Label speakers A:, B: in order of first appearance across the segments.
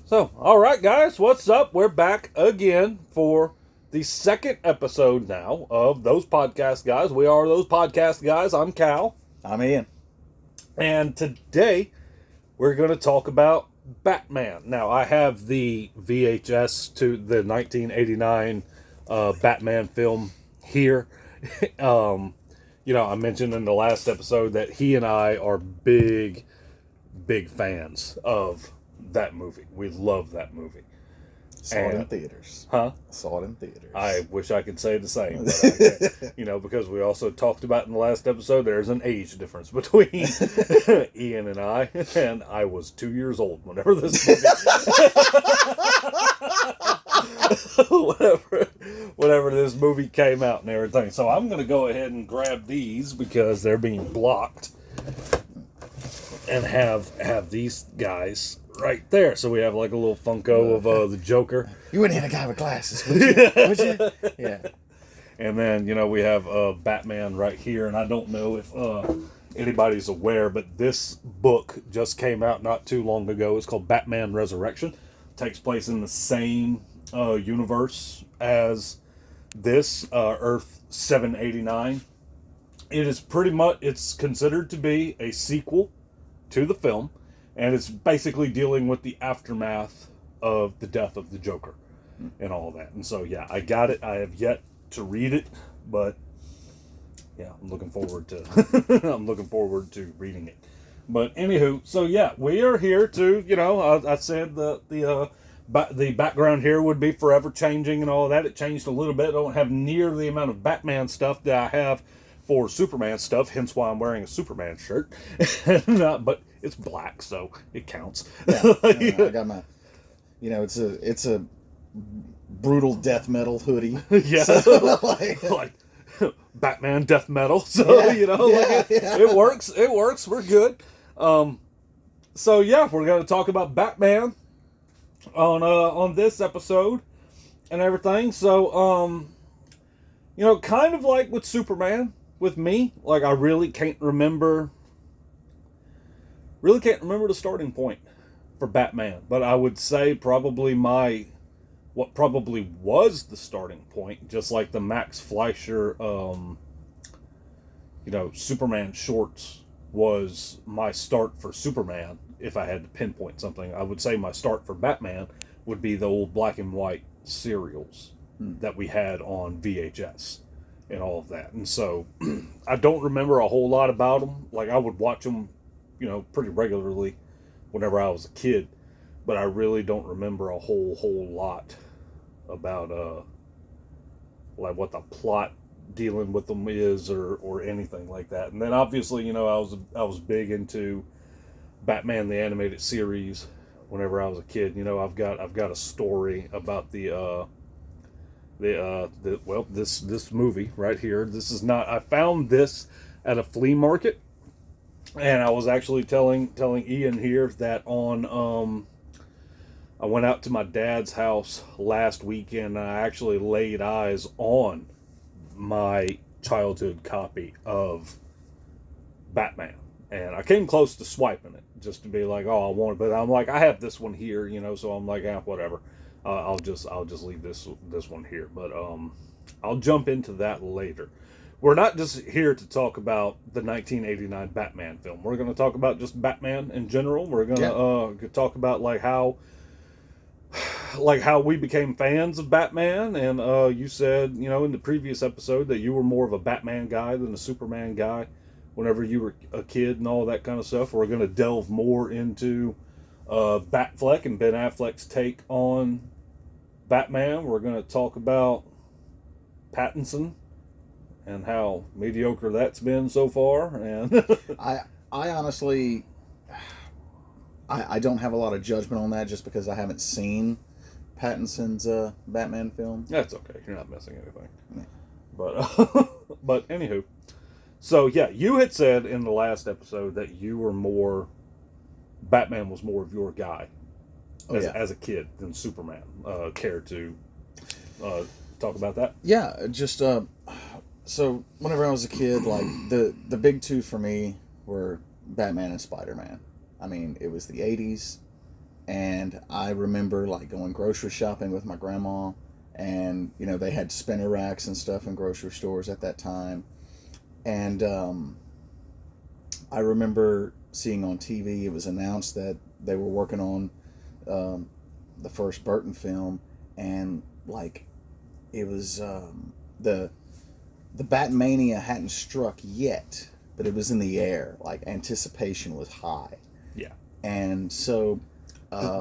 A: So, all right, guys, what's up? We're back again for the second episode now of Those Podcast Guys. We are Those Podcast Guys. I'm Cal.
B: I'm Ian.
A: And today we're going to talk about Batman. Now, I have the VHS to the 1989 Batman film here. I mentioned in the last episode that he and I are big fans of that movie. We love that movie.
B: Saw it in theaters.
A: Huh?
B: Saw it in theaters.
A: I wish I could say the same. But I can't, because we also talked about in the last episode, there's an age difference between Ian and I was 2 years old whenever this movie, whenever this movie came out and everything. So I'm going to go ahead and grab these because they're being blocked, and have these guys right there. So we have like a little Funko of the Joker.
B: You wouldn't hit a guy with glasses, would you? Would you? Yeah.
A: And then, we have Batman right here. And I don't know if anybody's aware, but this book just came out not too long ago. It's called Batman Resurrection. It takes place in the same universe as this, Earth 789. It is it's considered to be a sequel to the film. And it's basically dealing with the aftermath of the death of the Joker and all that. And so, yeah, I got it. I have yet to read it, but yeah, I'm looking forward to reading it. But anywho, so yeah, we are here to, I said the background here would be forever changing and all that. It changed a little bit. I don't have near the amount of Batman stuff that I have for Superman stuff, hence why I'm wearing a Superman shirt. But it's black, so it counts.
B: Yeah, I got my, it's a brutal death metal hoodie.
A: Yeah,
B: so,
A: like Batman death metal. So it works. It works. We're good. So yeah, we're gonna talk about Batman on this episode and everything. So kind of like with Superman. With me, like I really can't remember the starting point for Batman, but I would say probably what probably was the starting point, just like the Max Fleischer, Superman shorts was my start for Superman. If I had to pinpoint something, I would say my start for Batman would be the old black and white serials that we had on VHS. And all of that. And so I don't remember a whole lot about them. Like I would watch them, pretty regularly whenever I was a kid, but I really don't remember a whole lot about like what the plot dealing with them is or anything like that. And then obviously, I was big into Batman the animated series whenever I was a kid. I've got a story about this movie right here. This is not. I found this at a flea market, and I was actually telling Ian here that I went out to my dad's house last weekend. And I actually laid eyes on my childhood copy of Batman, and I came close to swiping it just to be like, oh, I want it, but I'm like, I have this one here, so I'm like, whatever. I'll just leave this one here, but I'll jump into that later. We're not just here to talk about the 1989 Batman film. We're going to talk about just Batman in general. We're going to talk about like how we became fans of Batman. And you said, in the previous episode that you were more of a Batman guy than a Superman guy whenever you were a kid and all that kind of stuff. We're going to delve more into Batfleck and Ben Affleck's take on Batman. We're going to talk about Pattinson and how mediocre that's been so far. And
B: I honestly, I don't have a lot of judgment on that just because I haven't seen Pattinson's Batman film.
A: That's okay. You're not missing anything. Yeah. But anywho, so yeah, you had said in the last episode that you were Batman was more of your guy as a kid than Superman. Care to talk about that?
B: Yeah, just so whenever I was a kid, like the big two for me were Batman and Spider-Man. I mean, it was the 80s. And I remember like going grocery shopping with my grandma, and they had spinner racks and stuff in grocery stores at that time. And I remember seeing on TV, it was announced that they were working on um, the first Burton film, and like it was the Batmania hadn't struck yet, but it was in the air. Like anticipation was high,
A: Yeah.
B: and so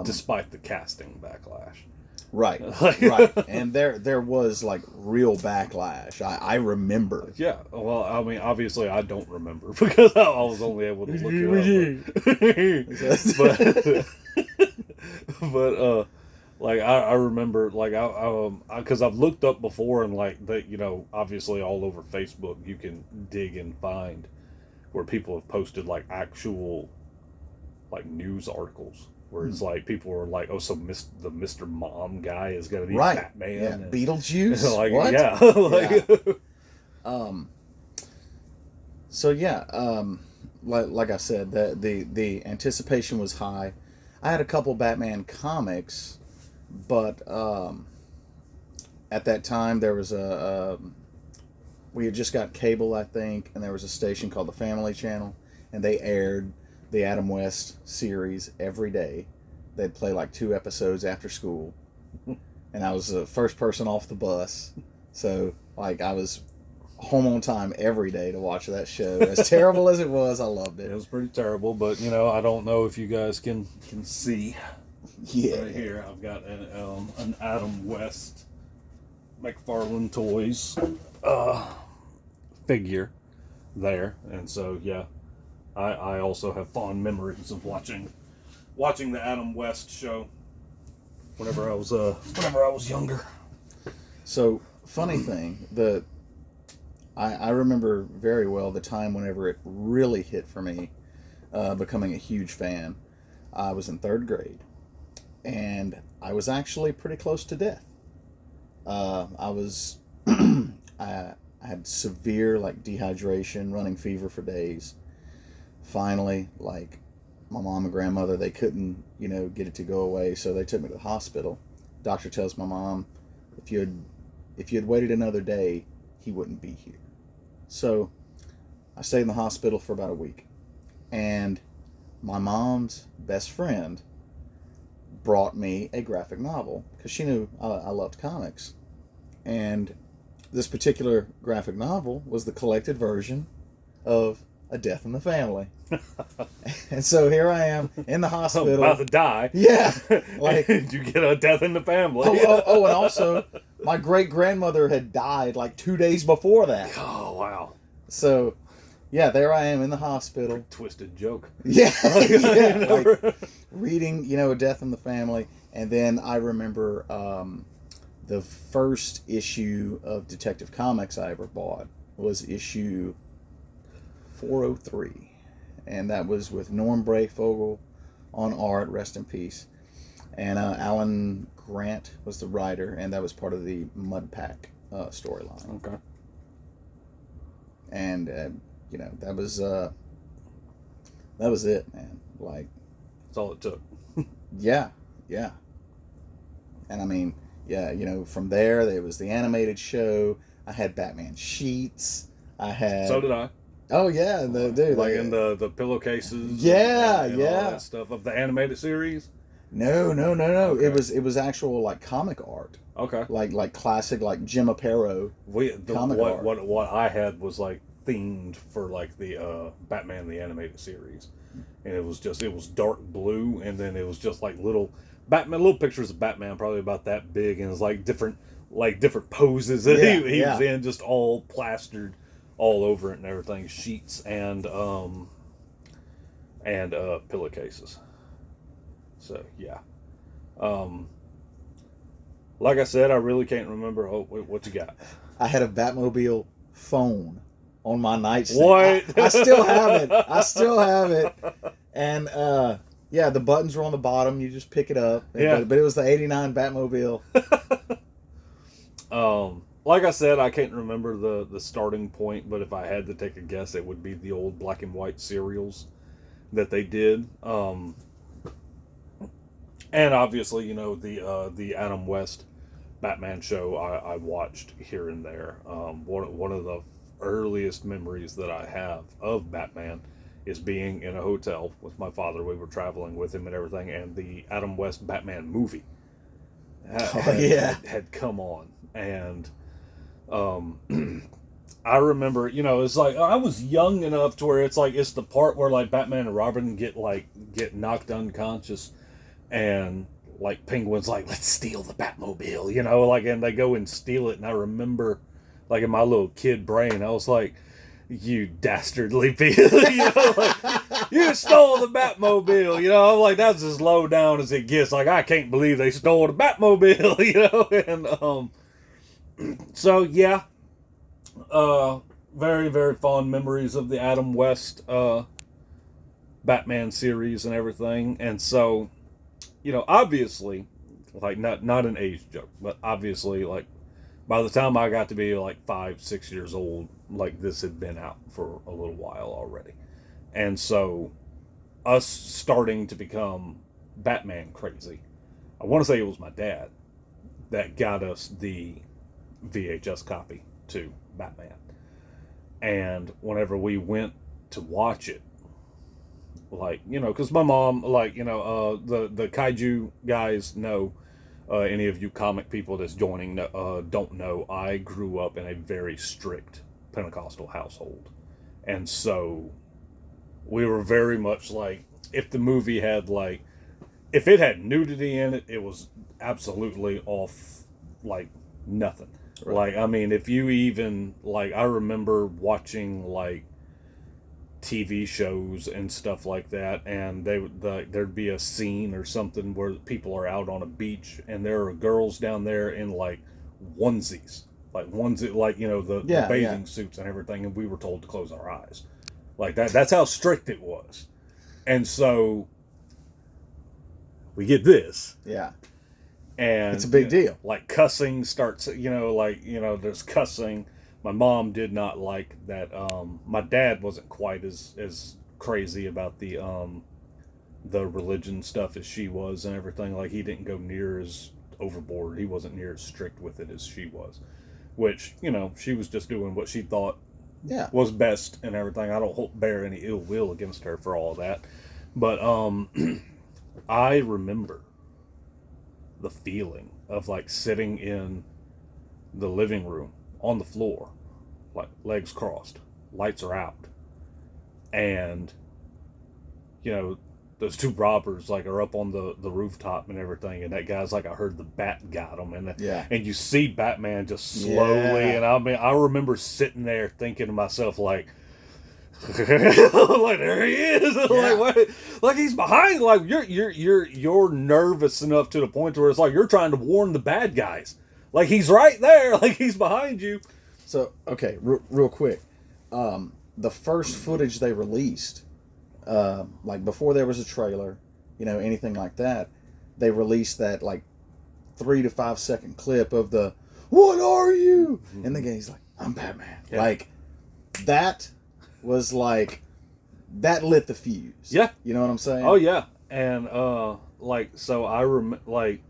A: Despite the casting backlash.
B: right, right, and there was like real backlash. I remember.
A: Yeah, well, I mean, obviously, I don't remember because I was only able to look it up. But like I remember, like because I've looked up before, and like that, obviously, all over Facebook, you can dig and find where people have posted like actual like news articles. Where it's like people were like, "Oh, so the Mr. Mom guy is gonna be
B: Right.
A: Batman."
B: Yeah,
A: And,
B: Beetlejuice.
A: like,
B: What?
A: yeah, like,
B: Um. So yeah, like I said, the anticipation was high. I had a couple Batman comics, but at that time there was we had just got cable, I think, and there was a station called the Family Channel, and they aired the Adam West series every day. They'd play like 2 episodes after school, and I was the first person off the bus, so like I was home on time every day to watch that show. As terrible as it was, I loved
A: it
B: it.
A: was pretty terrible. But I don't know if you guys can see
B: Yeah.
A: right here. I've got an Adam West McFarlane Toys figure there, and so yeah. I also have fond memories of watching the Adam West show whenever I was younger.
B: So funny thing, I remember very well the time whenever it really hit for me, becoming a huge fan. I was in 3rd grade, and I was actually pretty close to death. I was I had severe like dehydration, running fever for days. Finally, like my mom and grandmother, they couldn't get it to go away, so they took me to the hospital. Doctor tells my mom, if you had waited another day, he wouldn't be here. So I stayed in the hospital for about a week, and my mom's best friend brought me a graphic novel because she knew I loved comics, and this particular graphic novel was the collected version of A Death in the Family. And so here I am in the hospital,
A: about to die.
B: Yeah, like
A: you get a Death in the Family.
B: oh, and also my great grandmother had died like 2 days before that.
A: Oh wow!
B: So yeah, there I am in the hospital.
A: Twisted joke.
B: Yeah, yeah, like reading A Death in the Family, and then I remember the first issue of Detective Comics I ever bought was issue 403, and that was with Norm Brayfogle on art, rest in peace, and Alan Grant was the writer, and that was part of the Mud Pack storyline.
A: Okay.
B: And that was it, man. Like
A: that's all it took.
B: yeah, and I mean, yeah, from there was the animated show. I had Batman sheets. I had.
A: So did I.
B: Oh yeah,
A: like in the pillowcases.
B: Yeah,
A: and
B: yeah.
A: all that stuff of the animated series.
B: No.
A: Okay.
B: It was actual like comic art.
A: Okay.
B: Like classic like Jim Aparo. Comic art.
A: What I had was like themed for like the Batman the animated series, and it was dark blue, and then it was just like little pictures of Batman, probably about that big, and it's like different poses that he was in, just all plastered all over it and everything, sheets and pillowcases. So yeah, like I said, I really can't remember. Oh, what you got?
B: I had a Batmobile phone on my nightstand.
A: What?
B: I still have it. And yeah, the buttons were on the bottom. You just pick it up.
A: Yeah.
B: But it was the '89 Batmobile.
A: Like I said, I can't remember the starting point, but if I had to take a guess, it would be the old black and white serials that they did. And obviously, the Adam West Batman show I watched here and there. One of the earliest memories that I have of Batman is being in a hotel with my father. We were traveling with him and everything, and the Adam West Batman movie had come on, and I remember, it's like I was young enough to where it's like it's the part where like Batman and Robin get knocked unconscious, and like Penguin's like, let's steal the Batmobile, like, and they go and steal it, and I remember, like, in my little kid brain, I was like, you dastardly people, like, you stole the Batmobile, I'm like, that's as low down as it gets, like, I can't believe they stole the Batmobile, and, so, yeah, very, very fond memories of the Adam West, Batman series and everything, and so, obviously, like, not an age joke, but obviously, like, by the time I got to be like 5, 6 years old, like, this had been out for a little while already. And so, us starting to become Batman crazy, I want to say it was my dad that got us the VHS copy to Batman. And whenever we went to watch it, like, because my mom, like, the kaiju guys know, any of you comic people that's joining don't know, I grew up in a very strict Pentecostal household. And so we were very much like, if the movie had, like, if it had nudity in it, it was absolutely off, like, nothing. Right. Like, I mean, if you even, like, I remember watching, like, TV shows and stuff like that, and there'd be a scene or something where people are out on a beach and there are girls down there in like onesies, like the bathing suits and everything, and we were told to close our eyes, like that. That's how strict it was. And so we get this, and
B: it's a big deal.
A: Like, cussing starts, there's cussing. My mom did not like that. My dad wasn't quite as crazy about the religion stuff as she was and everything. Like, he didn't go near as overboard. He wasn't near as strict with it as she was. Which, she was just doing what she thought was best and everything. I don't bear any ill will against her for all that. But I remember the feeling of, like, sitting in the living room on the floor, like, legs crossed, lights are out, and those two robbers, like, are up on the rooftop and everything, and that guy's like, I heard the bat got him, and you see Batman just slowly, and I mean, I remember sitting there thinking to myself, like, like, there he is, like, what? Like, he's behind, like, you're nervous enough to the point where it's like you're trying to warn the bad guys, like, he's right there, like, he's behind you.
B: So, okay, real quick. The first footage they released, like, before there was a trailer, anything like that, they released that, like, 3 to 5 second clip of the, what are you? Mm-hmm. And the guy's like, I'm Batman. Yeah. Like, that was, like, that lit the fuse.
A: Yeah.
B: You know what I'm saying?
A: Oh, yeah. And, like, so I like,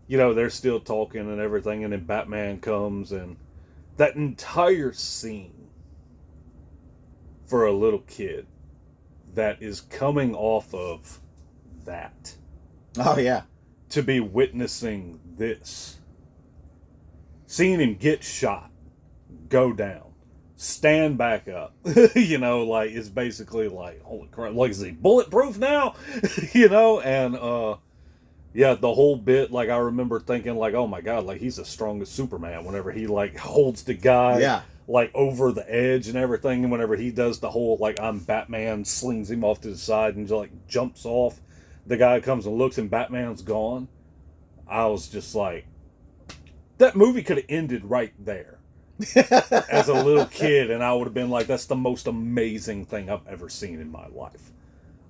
A: they're still talking and everything, and then Batman comes, and that entire scene for a little kid that is coming off of that.
B: Oh, yeah.
A: To be witnessing this. Seeing him get shot, go down, stand back up, like, it's basically like, holy crap, like, is he bulletproof now? And, yeah, the whole bit, like, I remember thinking, like, oh my God, like, he's the strongest Superman whenever he, like, holds the guy, like, over the edge and everything, and whenever he does the whole, like, I'm Batman, slings him off to the side and just, like, jumps off, the guy comes and looks and Batman's gone. I was just like, that movie could have ended right there. As a little kid, and I would have been like, that's the most amazing thing I've ever seen in my life.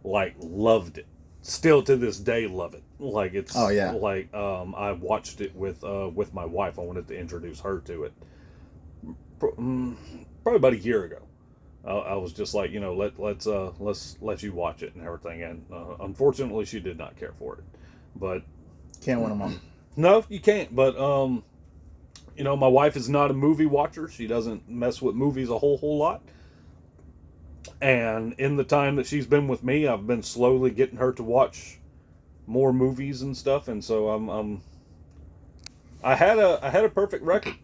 A: Like, loved it. Still to this day love it. Like, it's like, I watched it with my wife. I wanted to introduce her to it probably about a year ago. I was just like, let's let you watch it and everything, and unfortunately she did not care for it. But
B: Can't win them all.
A: no, you can't. But you know, my wife is not a movie watcher. She doesn't mess with movies a whole lot. And in the time that she's been with me, I've been slowly getting her to watch more movies and stuff. And so I had a perfect record,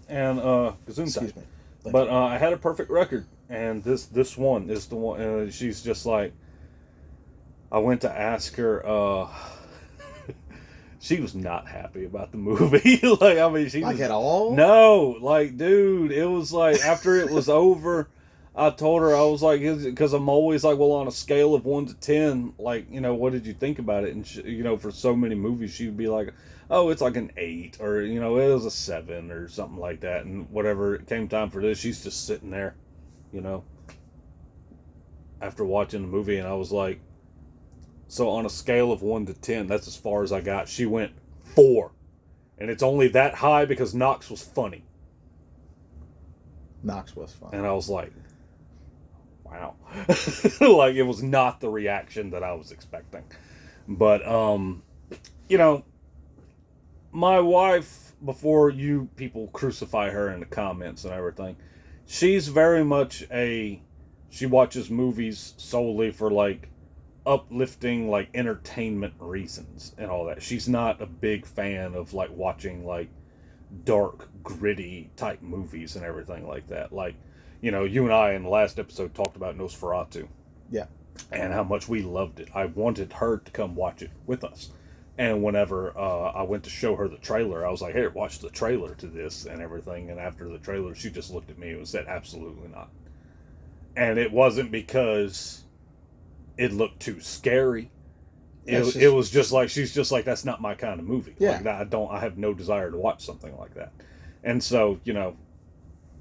A: and
B: Excuse me.
A: but I had a perfect record, and this one is the one. She's just like, I went to ask her. She was not happy about the movie. Like, I mean, she
B: Like
A: was,
B: at all?
A: no, like, dude, it was like after it was over, I told her, I was like, because I'm always like, well, on a scale of 1 to 10, like, you know, what did you think about it? And she, you know, for so many movies, she would be like, oh, it's like an 8, or you know, it was a 7 or something like that. And whatever it came time for this, she's just sitting there, you know, after watching the movie, and I was like, so on a scale of 1 to 10, that's as far as I got. She went 4. And it's only that high because Knox was funny.
B: Knox was fun.
A: And I was like, wow. Like, it was not the reaction that I was expecting. But, you know, my wife, before you people crucify her in the comments and everything, she's very much she watches movies solely for, like, uplifting, like, entertainment reasons and all that. She's not a big fan of, like, watching, like, dark, gritty type movies and everything like that. Like, you know, you and I in the last episode talked about Nosferatu.
B: Yeah.
A: And how much we loved it. I wanted her to come watch it with us. And whenever I went to show her the trailer, I was like, here, watch the trailer to this and everything. And after the trailer, she just looked at me and said, absolutely not. And it wasn't because it looked too scary. It was just like, she's just like, that's not my kind of movie.
B: Yeah.
A: Like, I have no desire to watch something like that. And so, you know,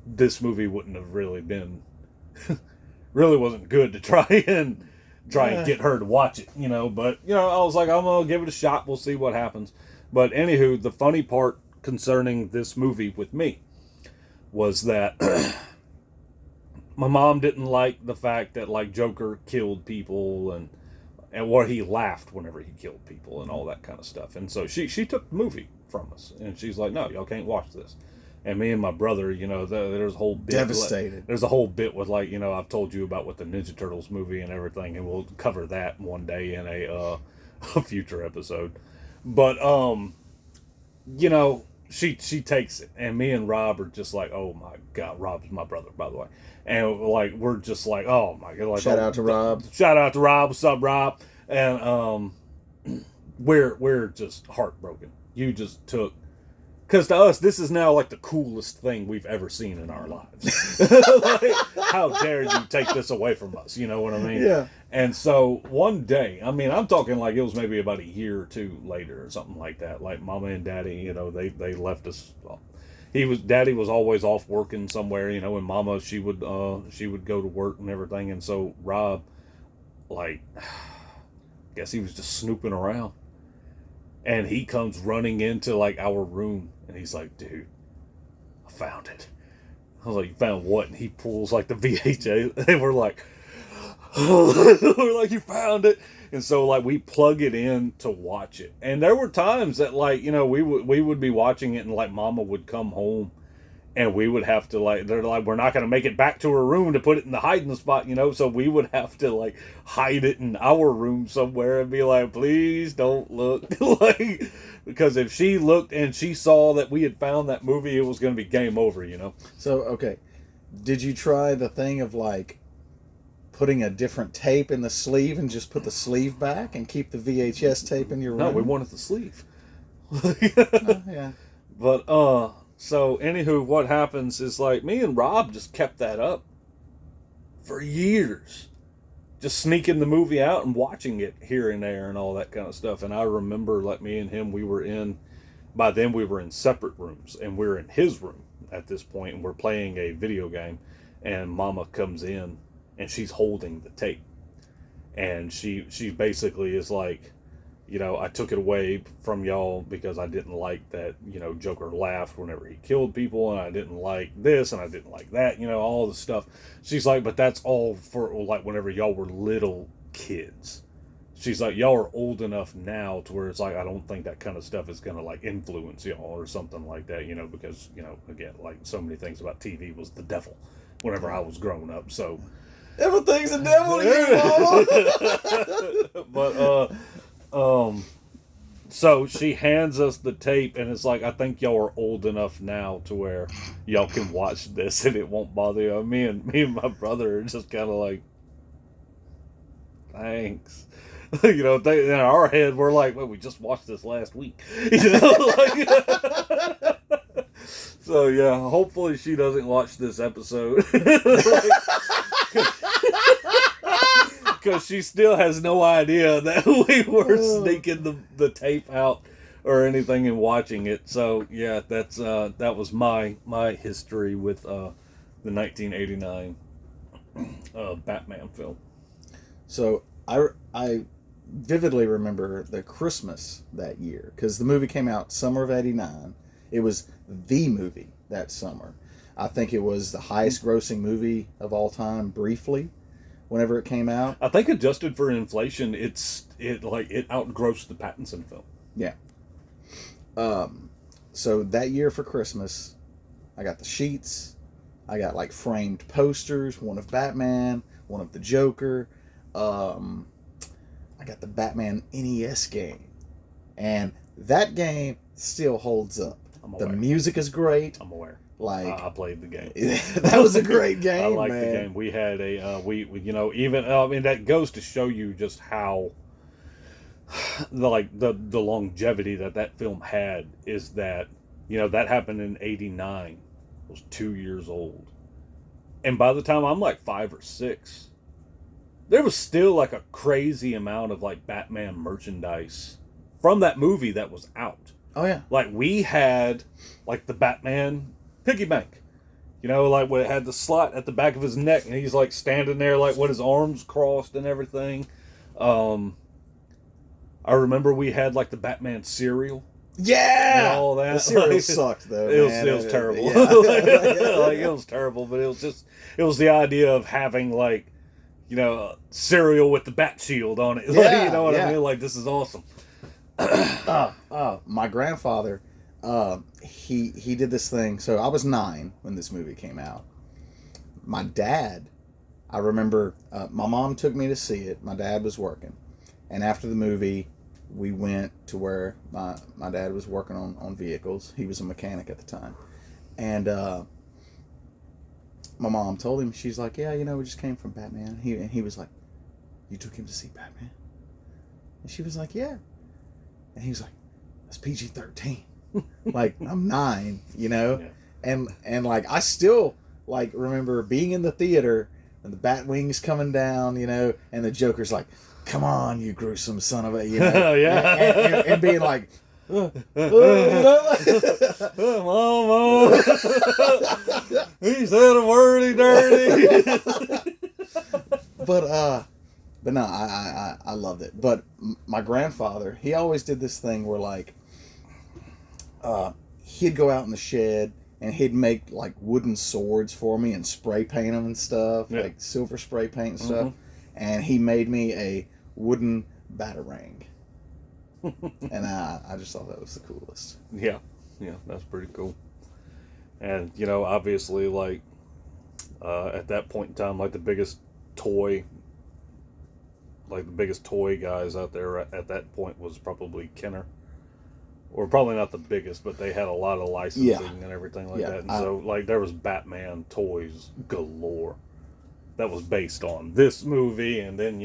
A: this movie wouldn't have really been, really wasn't good to try and get her to watch it, you know. But, you know, I was like, I'm going to give it a shot. We'll see what happens. But anywho, the funny part concerning this movie with me was that my mom didn't like the fact that, like, Joker killed people and where he laughed whenever he killed people and all that kind of stuff. And so she took the movie from us, and she's like, no, y'all can't watch this. And me and my brother, you know, there's a whole bit.
B: Devastated.
A: There's a whole bit with, like, you know, I've told you about with the Ninja Turtles movie and everything, and we'll cover that one day in a future episode. But you know, she takes it, and me and Rob are just like, oh my god, Rob's my brother, by the way, and like we're just like, oh my god, like,
B: Shout out to Rob.
A: Shout out to Rob. What's up, Rob? And we're just heartbroken. You just took. Because to us, this is now like the coolest thing we've ever seen in our lives. Like, how dare you take this away from us? You know what I mean?
B: Yeah.
A: And so one day, I mean, I'm talking like it was maybe about a year or two later or something like that. Like Mama and Daddy, you know, they left us. Daddy was always off working somewhere, you know, and Mama, she would go to work and everything. And so Rob, like, guess he was just snooping around. And he comes running into, like, our room. And he's like, dude, I found it. I was like, you found what? And he pulls, like, the VHS. And we're like, you found it. And so, like, we plug it in to watch it. And there were times that, like, you know, we would be watching it and, like, Mama would come home. And we would have to, like, they're like, we're not going to make it back to her room to put it in the hiding spot, you know? So we would have to, like, hide it in our room somewhere and be like, please don't look. Like, because if she looked and she saw that we had found that movie, it was going to be game over, you know?
B: So, okay. Did you try the thing of, like, putting a different tape in the sleeve and just put the sleeve back and keep the VHS tape in your room?
A: No, we wanted the sleeve.
B: Yeah.
A: But, so, anywho, what happens is, like, me and Rob just kept that up for years. Just sneaking the movie out and watching it here and there and all that kind of stuff. And I remember, like, me and him, by then we were in separate rooms. And we're in his room at this point, and we're playing a video game. And Mama comes in, and she's holding the tape. And she basically is like, you know, I took it away from y'all because I didn't like that, you know, Joker laughed whenever he killed people, and I didn't like this, and I didn't like that, you know, all the stuff. She's like, but that's all for, like, whenever y'all were little kids. she's like, y'all are old enough now to where it's like, I don't think that kind of stuff is going to like influence y'all or something like that, because, again, like so many things about TV was the devil whenever I was growing up. So
B: Everything's a devil to you, Mama.
A: but, so she hands us the tape and it's like, I think y'all are old enough now to where y'all can watch this and it won't bother you. Me and my brother are just kind of like, thanks. In our head, we're like, well, we just watched this last week. So, yeah, hopefully she doesn't watch this episode. Because she still has no idea that we were sneaking the tape out or anything and watching it. So, yeah, that was my history with the 1989 Batman film.
B: So, I vividly remember the Christmas that year because the movie came out summer of '89. It was the movie that summer. I think it was the highest grossing movie of all time briefly whenever it came out.
A: I think adjusted for inflation, it outgrossed the Pattinson film.
B: Yeah. So that year for Christmas, I got the sheets. I got like framed posters, one of Batman, one of the Joker. I got the Batman NES game, and that game still holds up. The music is great.
A: I'm aware.
B: Like
A: I played the game.
B: That was a great game.
A: I liked
B: the
A: game. We had a that goes to show you just how the longevity that film had is that that happened in '89. I was 2 years old, and by the time I'm like 5 or 6. There was still like a crazy amount of like Batman merchandise from that movie that was out.
B: Oh yeah.
A: Like we had like the Batman piggy bank. Like where it had the slot at the back of his neck and he's like standing there like with his arms crossed and everything. I remember we had like the Batman cereal.
B: Yeah.
A: And all that.
B: The cereal sucked though.
A: It was terrible.
B: Yeah.
A: Like it was terrible, but it was the idea of having like cereal with the bat shield on it.
B: Yeah,
A: You know what I mean? Like, this is awesome.
B: My grandfather, he did this thing. So I was 9 when this movie came out. My dad, I remember, my mom took me to see it. My dad was working. And after the movie, we went to where my dad was working on vehicles. He was a mechanic at the time. And, my mom told him, she's like, yeah, we just came from Batman. And he was like, you took him to see Batman? And she was like, yeah. And he was like, that's PG-13. Like, I'm 9, Yeah. And like, I still, like, remember being in the theater and the bat wings coming down, and the Joker's like, come on, you gruesome son of a,
A: Yeah.
B: and being like,
A: Mom, he said a wordy dirty.
B: But no, I loved it. But my grandfather, he always did this thing where like, he'd go out in the shed and he'd make like wooden swords for me and spray paint them and stuff, like silver spray paint and stuff. And he made me a wooden batarang. And I just thought that was the coolest.
A: Yeah, that's pretty cool. And obviously, like at that point in time, like the biggest toy guys out there at that point was probably Kenner, or probably not the biggest, but they had a lot of licensing and everything like that. And so like there was Batman toys galore that was based on this movie, and then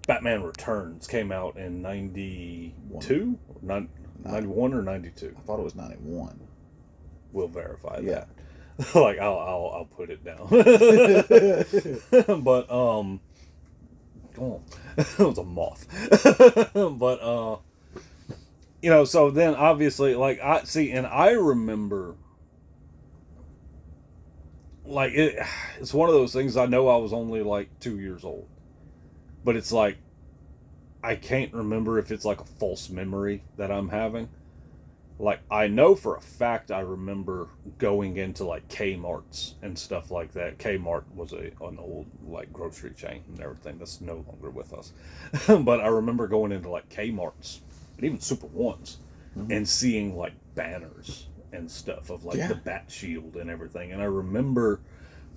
A: Batman Returns came out in 92? 91 or 92?
B: I thought it was 91.
A: We'll verify
B: Yeah.
A: that. Like, I'll put it down. But, oh, it was a moth. But, so then obviously, like, I remember, like, it's one of those things. I know I was only like 2 years old. But it's like, I can't remember if it's like a false memory that I'm having. like I know for a fact I remember going into like Kmart's and stuff like that. Kmart was an old like grocery chain and everything that's no longer with us. But I remember going into like Kmart's and even Super Ones and seeing like banners and stuff of like
B: Yeah.
A: the Bat Shield and everything. And I remember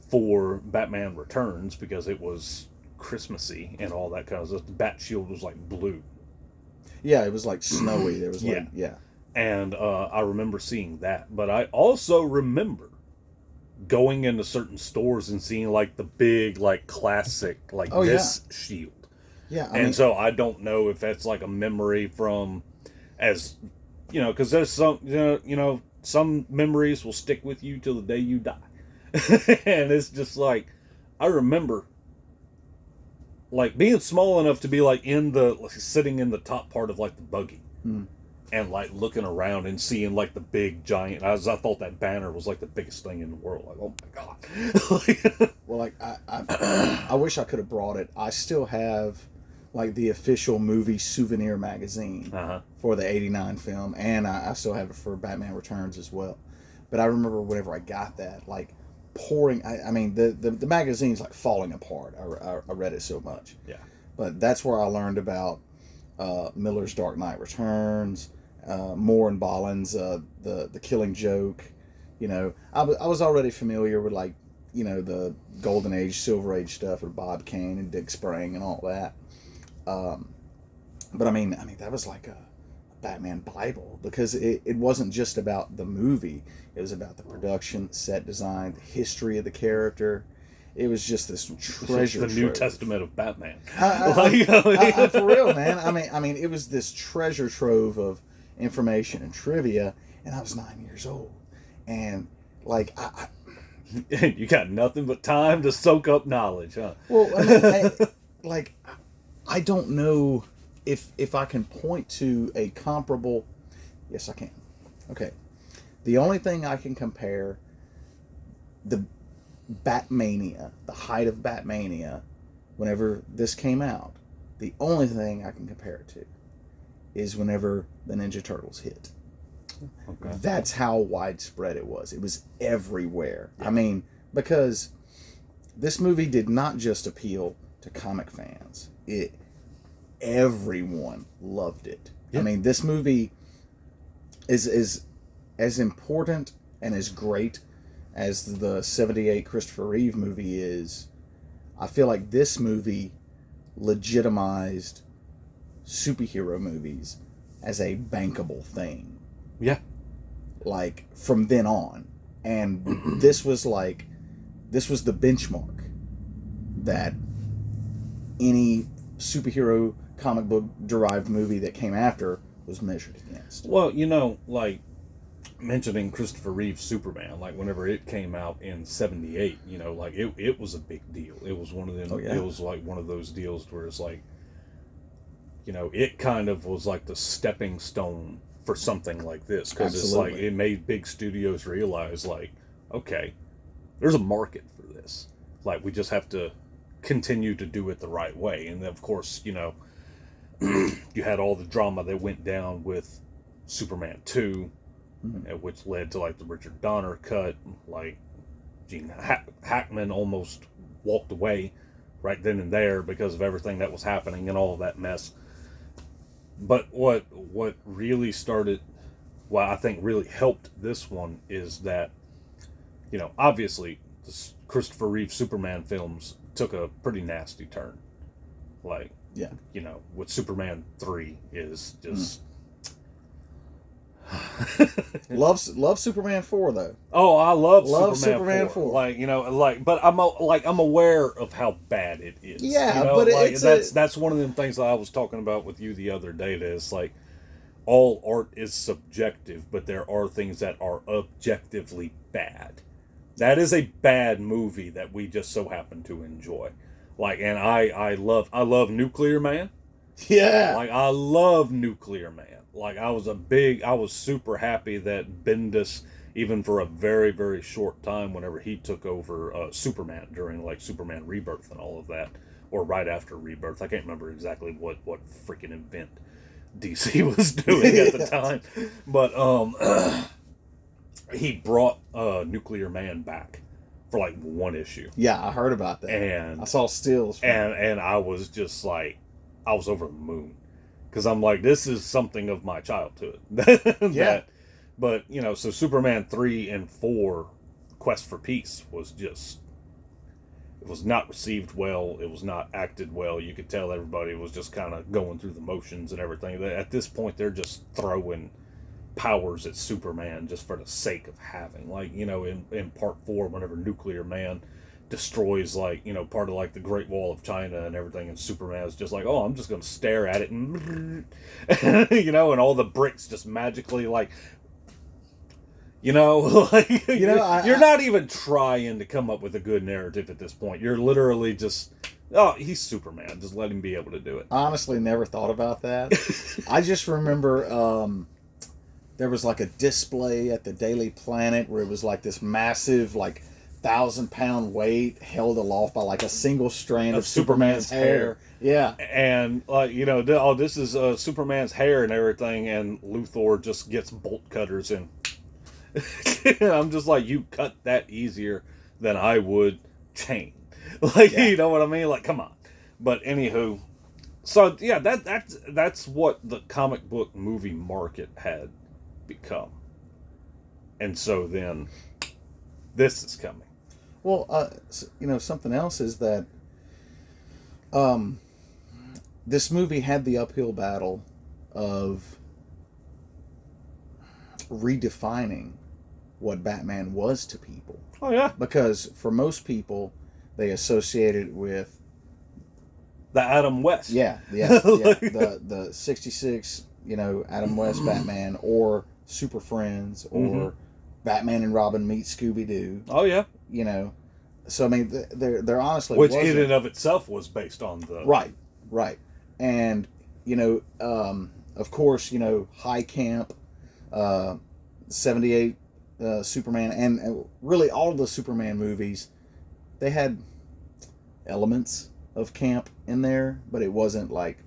A: for Batman Returns, because it was Christmassy and all that kind of stuff, the Bat Shield was like blue.
B: Yeah, it was like snowy. There was like,
A: Yeah.
B: yeah.
A: And I remember seeing that. But I also remember going into certain stores and seeing like the big, like classic, like
B: Oh,
A: this shield.
B: Yeah, I
A: And
B: mean,
A: so I don't know if that's like a memory from, as you know, because there's some, some memories will stick with you till the day you die. And it's just like, I remember like being small enough to be like in the, like, sitting in the top part of like the buggy. And like looking around and seeing like the big giant, I thought that banner was like the biggest thing in the world. Like, oh my god!
B: well, like I wish I could have brought it. I still have like the official movie souvenir magazine for the '89 film, and I still have it for Batman Returns as well. But I remember whenever I got that, like pouring. I mean, the magazine's like falling apart. I read it so much.
A: Yeah.
B: But that's where I learned about Miller's Dark Knight Returns, Moore and Bolland's the Killing Joke. You know, I was already familiar with like, you know, the Golden Age, Silver Age stuff with Bob Kane and Dick Sprang and all that. But I mean that was like a Batman Bible, because it wasn't just about the movie. It was about the production, set design, the history of the character. It was just this treasure.
A: The New Testament of Batman.
B: For real, man. I mean, it was this treasure trove of information and trivia, and I was 9 years old, and like
A: You got nothing but time to soak up knowledge, huh?
B: well, I don't know if I can point to a comparable. Yes, I can. Okay, the only thing I can compare the Batmania, the height of Batmania, whenever this came out, the only thing I can compare it to is whenever the Ninja Turtles hit.
A: Okay.
B: That's how widespread it was. It was everywhere. Yeah. I mean, because this movie did not just appeal to comic fans. Everyone loved it. Yeah. I mean, this movie is as important and as great as the 78 Christopher Reeve movie is. I feel like this movie legitimized superhero movies as a bankable thing.
A: Yeah.
B: Like, from then on. And this was the benchmark that any superhero comic book derived movie that came after was measured against.
A: Well, you know, like mentioning Christopher Reeve's Superman, like whenever it came out in 78, you know, like it was a big deal. It was one of them. It was like one of those deals where it's like, you know, it kind of was like the stepping stone for something like this, because it's like it made big studios realize, like, okay, there's a market for this. Like, we just have to continue to do it the right way. And then, of course, you know, you had all the drama that went down with Superman 2, which led to like the Richard Donner cut. Like, Gene Hackman almost walked away right then and there because of everything that was happening and all of that mess. But what really started, well, I think really helped this one is that, you know, obviously the Christopher Reeve Superman films took a pretty nasty turn. Like,
B: yeah,
A: you know, with Superman 3 is just
B: love Superman 4 though.
A: Oh, I love
B: Superman 4.
A: Like, you know, like, but I'm aware of how bad it is.
B: Yeah,
A: you know?
B: but
A: like,
B: it's
A: that's one of the things that I was talking about with you the other day. That it's like all art is subjective, but there are things that are objectively bad. That is a bad movie that we just so happen to enjoy. Like, and I love Nuclear Man.
B: Yeah.
A: Like, I love Nuclear Man. Like, I was super happy that Bendis, even for a very, very short time, whenever he took over Superman during, like, Superman Rebirth and all of that, or right after Rebirth. I can't remember exactly what freaking event. DC was doing at the time. But he brought Nuclear Man back for like one issue.
B: Yeah, I heard about that.
A: And
B: I saw stills.
A: And I was just like, I was over the moon. Because I'm like, this is something of my childhood.
B: Yeah.
A: But, you know, so Superman 3 and 4, Quest for Peace, was just... It was not received well. It was not acted well. You could tell everybody was just kind of going through the motions and everything. At this point, they're just throwing powers at Superman just for the sake of having. Like, you know, in part 4, whenever Nuclear Man destroys, like, you know, part of, like, the Great Wall of China and everything, and Superman is just like, oh, I'm just going to stare at it and... you know, and all the bricks just magically, like... You know, like, you know, you're not even trying to come up with a good narrative at this point. You're literally just, oh, he's Superman. Just let him be able to do it.
B: Honestly, never thought about that. I just remember there was like a display at the Daily Planet where it was like this massive, like 1,000-pound weight held aloft by like a single strand of Superman's hair. Yeah.
A: And, like, you know, oh, this is Superman's hair and everything, and Luthor just gets bolt cutters and... I'm just like, you cut that easier than I would chain. Like, yeah. You know what I mean? Like, come on. But anywho, so yeah, that's what the comic book movie market had become. And so then this is coming.
B: Well, you know, something else is that this movie had the uphill battle of redefining what Batman was to people.
A: Oh, yeah.
B: Because for most people, they associated it with...
A: the Adam West.
B: Yeah. The 66, you know, Adam West Batman, or Super Friends, or Batman and Robin meet Scooby-Doo.
A: Oh, yeah.
B: You know, so I mean, they're honestly...
A: Which in and of itself was based on the...
B: Right. And, you know, of course, you know, high camp, 78... Superman, and really all the Superman movies, they had elements of camp in there, but it wasn't like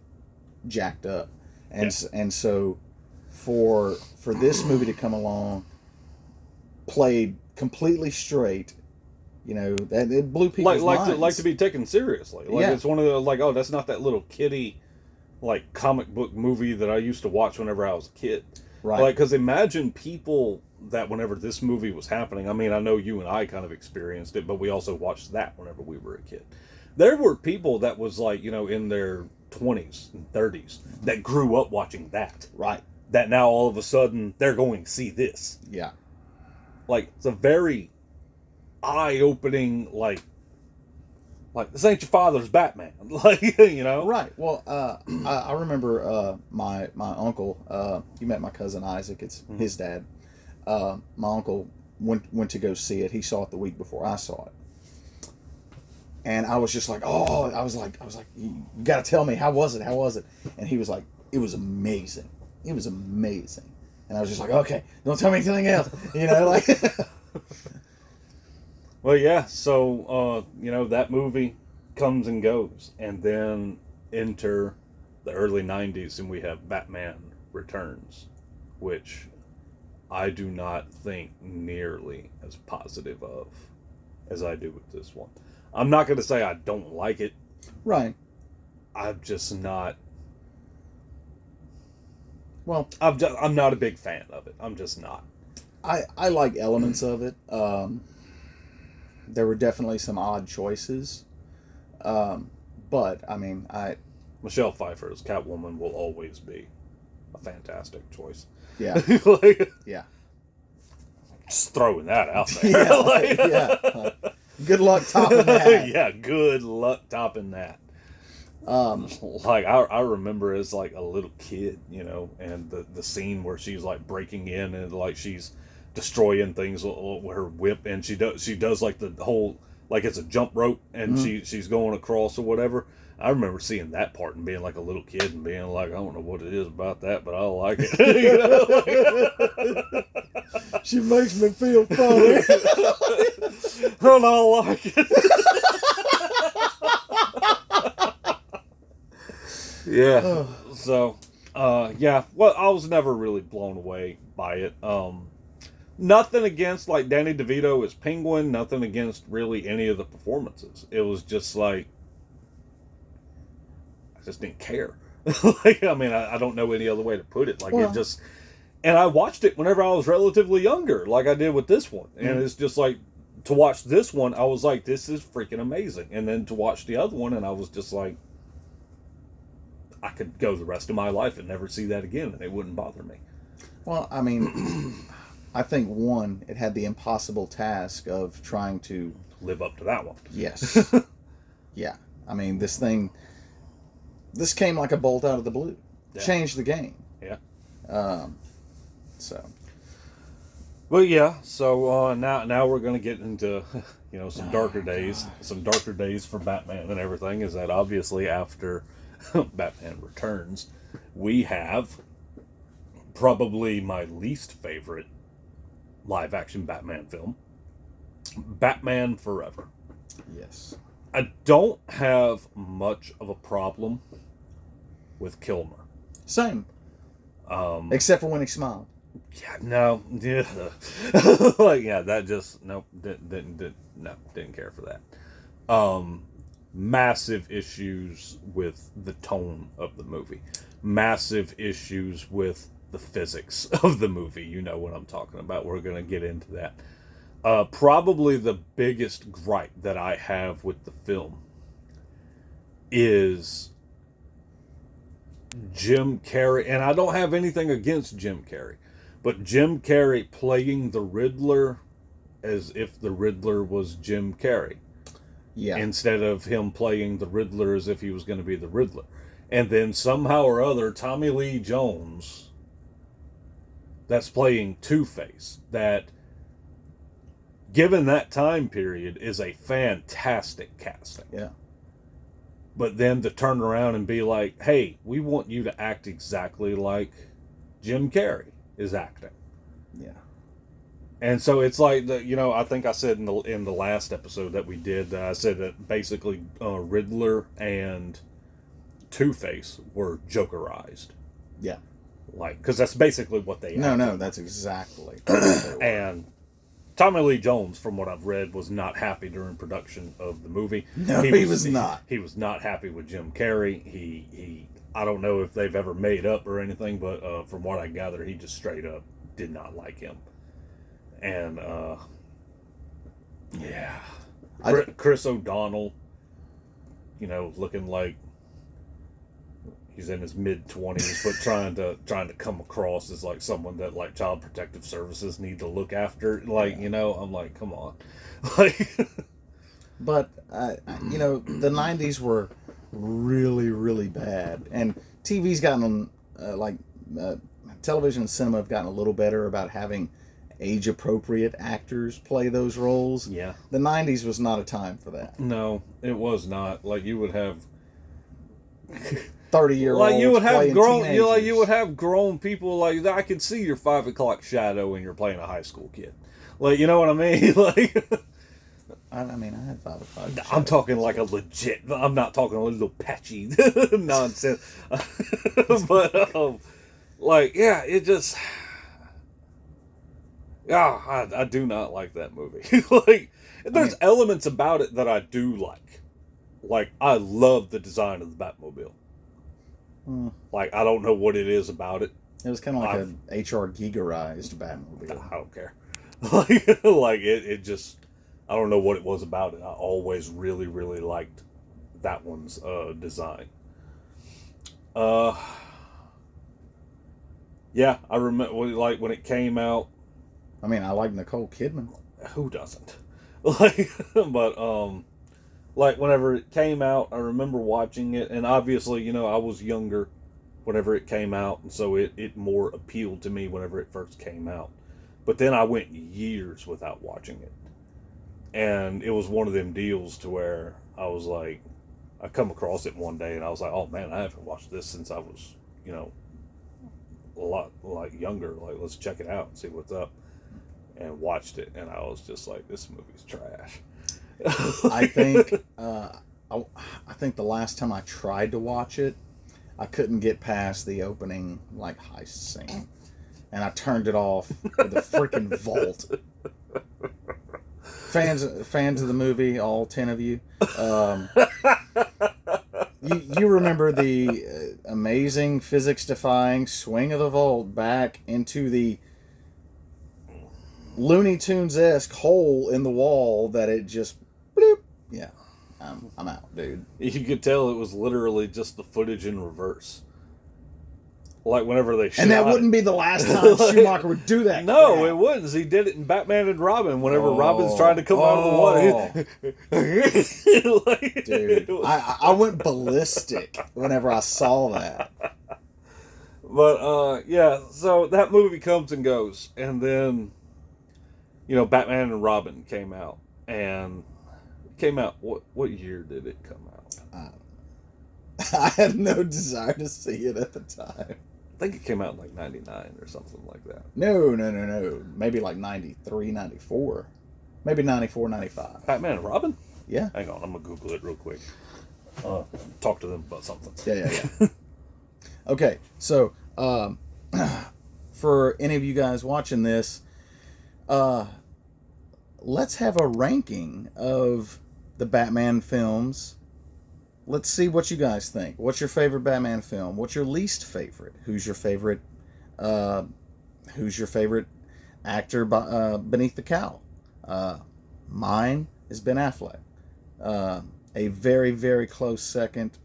B: jacked up. And so for this movie to come along, played completely straight, you know, that it blew people's minds.
A: Like to be taken seriously. Like, it's one of the, like, oh, that's not that little kiddie, like, comic book movie that I used to watch whenever I was a kid.
B: Right.
A: Like, because imagine people that whenever this movie was happening, I mean, I know you and I kind of experienced it, but we also watched that whenever we were a kid. There were people that was like, you know, in their 20s and 30s that grew up watching that.
B: Right.
A: That now all of a sudden they're going to see this.
B: Yeah.
A: Like, it's a very eye-opening, like this ain't your father's Batman. Like, you know?
B: Right. Well, I remember my uncle, you met my cousin Isaac, it's his dad. My uncle went to go see it. He saw it the week before I saw it. And I was just like, oh, I was like, you got to tell me, how was it? And he was like, it was amazing. And I was just like, okay, don't tell me anything else. You know, like...
A: Well, yeah, so, you know, that movie comes and goes. And then enter the early 90s, and we have Batman Returns, which I do not think nearly as positive of as I do with this one. I'm not going to say I don't like it.
B: Right.
A: I'm just not...
B: Well,
A: I'm not a big fan of it. I'm just not.
B: I like elements of it. There were definitely some odd choices. But, I mean,
A: Michelle Pfeiffer as Catwoman will always be a fantastic choice.
B: Yeah.
A: Like,
B: yeah.
A: Just throwing that out there.
B: Yeah. Good luck topping that.
A: Yeah, good luck topping that. Like, I remember as, like, a little kid, you know, and the scene where she's, like, breaking in and, like, she's destroying things with her whip, and she does like the whole, like, it's a jump rope, and she's going across or whatever. I remember seeing that part and being like a little kid and being like, I don't know what it is about that, but I like it. You know?
B: She makes me feel funny.
A: And I like it. Yeah. So, Yeah. Well, I was never really blown away by it. Nothing against like Danny DeVito as Penguin. Nothing against really any of the performances. It was just like I just didn't care. Like, I mean, I don't know any other way to put it. Like
B: Well,
A: it just, and I watched it whenever I was relatively younger, like I did with this one, and it's just like to watch this one, I was like, this is freaking amazing, and then to watch the other one, and I was just like, I could go the rest of my life and never see that again, and it wouldn't bother me.
B: well, I mean, I think one, it had the impossible task of trying to
A: Live up to that one.
B: yes, yeah. I mean, this came like a bolt out of the blue,
A: Yeah.
B: changed the game.
A: Yeah.
B: So
A: Well, yeah. So now we're gonna get into some darker days, for Batman and everything. Is that obviously after Batman Returns, we have probably my least favorite live action Batman film, Batman Forever.
B: yes,
A: I don't have much of a problem with Kilmer.
B: same. Except for when he smiled.
A: Yeah, no, yeah, like yeah, that just nope, didn't care for that. Massive issues with the tone of the movie, massive issues with the physics of the movie. You know what I'm talking about. We're gonna get into that. Probably the biggest gripe that I have with the film is Jim Carrey, and I don't have anything against Jim Carrey, but Jim Carrey playing the Riddler as if the Riddler was Jim Carrey,
B: Yeah.
A: instead of him playing the Riddler as if he was going to be the Riddler. And then somehow or other, Tommy Lee Jones, that's playing Two-Face, that, given that time period, is a fantastic casting.
B: Yeah.
A: But then to turn around and be like, hey, we want you to act exactly like Jim Carrey is acting.
B: Yeah.
A: And so it's like, I think I said in the last episode that we did, I said that basically Riddler and Two-Face were Jokerized.
B: Yeah.
A: Like, because that's basically what they
B: No, that's exactly what they were.
A: And Tommy Lee Jones, from what I've read, was not happy during production of the movie.
B: No, he was not.
A: He was not happy with Jim Carrey. He I don't know if they've ever made up or anything, but from what I gather, he just straight up did not like him. And yeah, Chris O'Donnell, looking like he's in his mid-20s, but trying to come across as like someone that like Child Protective Services need to look after. Like, I'm like, come on. Like,
B: but the 90s were really, really bad, and TV's gotten television and cinema have gotten a little better about having age-appropriate actors play those roles.
A: yeah.
B: The 90s was not a time for that.
A: No, it was not. Like, you would have
B: 30-year-olds
A: like you would have
B: playing
A: grown
B: teenagers.
A: you would have grown people. Like, I could see your 5 o'clock shadow when you're playing a high school kid. Like, you know what I mean? Like,
B: I mean, I had 5 o'clock.
A: I'm talking like a legit. I'm not talking a little patchy nonsense. But like, yeah, it just. Yeah, I do not like that movie. Like, there's elements about it that I do like. Like, I love the design of the Batmobile. Like, I don't know what it is about it.
B: It was kind of like an HR Gigerized Batmobile.
A: I don't care. Like it just, I don't know what it was about it. I always really, really liked that one's design. Yeah, I remember like when it came out.
B: I mean, I like Nicole Kidman.
A: Who doesn't? Like, but like whenever it came out, I remember watching it, and obviously, I was younger whenever it came out, and so it more appealed to me whenever it first came out. But then I went years without watching it, and it was one of them deals to where I was like, I come across it one day, and I was like, oh man, I haven't watched this since I was, a lot like younger. Like, let's check it out and see what's up. And watched it, and I was just like, this movie's trash.
B: I think I think the last time I tried to watch it, I couldn't get past the opening like heist scene, and I turned it off with a freaking vault. Fans of the movie, all 10 of you. You remember the amazing physics-defying swing of the vault back into the Looney Tunes-esque hole in the wall that it just bloop. Yeah, I'm out, dude.
A: You could tell it was literally just the footage in reverse. Like whenever they shot.
B: And that wouldn't be the last time Schumacher would do that.
A: No,
B: crap.
A: it wouldn't. He did it in Batman and Robin whenever Robin's trying to come out of the water. Like,
B: dude, I went ballistic whenever I saw that.
A: But, yeah, so that movie comes and goes. And then, you know, Batman and Robin came out. And it came out, what year did it come out?
B: I had no desire to see it at the time.
A: I think it came out in like 99 or something like that.
B: No. Maybe like 93, 94. Maybe 94, 95.
A: Batman and Robin?
B: Yeah.
A: Hang on, I'm going to Google it real quick. Talk to them about something.
B: Yeah. Okay, so for any of you guys watching this, let's have a ranking of the Batman films. Let's see what you guys think. What's your favorite Batman film? What's your least favorite? Who's your favorite actor beneath the cowl? Mine is Ben Affleck. A very, very close second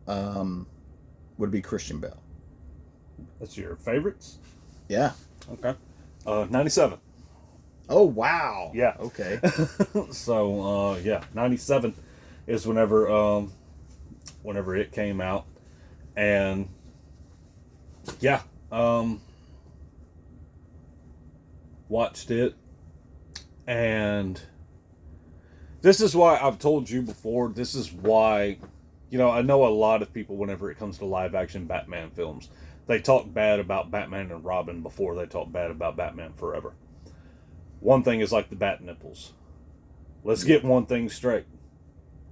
B: would be Christian Bale.
A: That's your favorites?
B: Yeah.
A: Okay. 97.
B: Oh, wow.
A: Yeah.
B: Okay.
A: So, yeah, 97 is whenever it came out. And, yeah, watched it. And this is why I've told you before, this is why, you know, I know a lot of people, whenever it comes to live action Batman films, they talk bad about Batman and Robin before they talk bad about Batman Forever. One thing is like the bat nipples. Let's get one thing straight.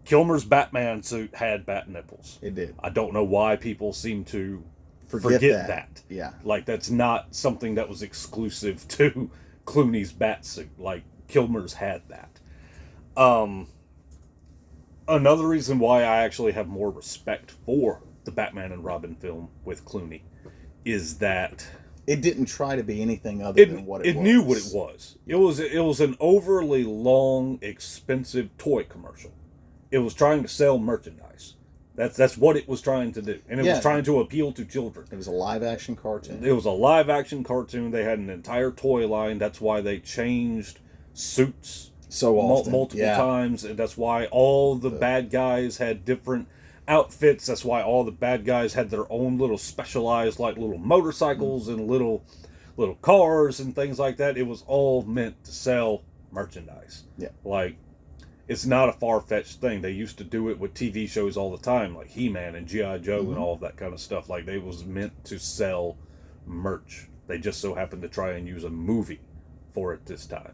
A: Kilmer's Batman suit had bat nipples.
B: It did.
A: I don't know why people seem to forget that.
B: Yeah.
A: Like, that's not something that was exclusive to Clooney's bat suit. Like, Kilmer's had that. Another reason why I actually have more respect for the Batman and Robin film with Clooney is that
B: it didn't try to be anything other than what it was.
A: It knew what it was. It was an overly long, expensive toy commercial. It was trying to sell merchandise. That's what it was trying to do. And it was trying to appeal to children.
B: It was a live-action cartoon.
A: It was a live-action cartoon. They had an entire toy line. That's why they changed suits
B: so often.
A: Multiple times. And that's why all the bad guys had different outfits. That's why all the bad guys had their own little specialized, like, little motorcycles and little cars and things like that. It was all meant to sell merchandise.
B: Yeah.
A: Like, it's not a far-fetched thing. They used to do it with TV shows all the time, like He-Man and G.I. Joe and all of that kind of stuff. Like, they was meant to sell merch. They just so happened to try and use a movie for it this time.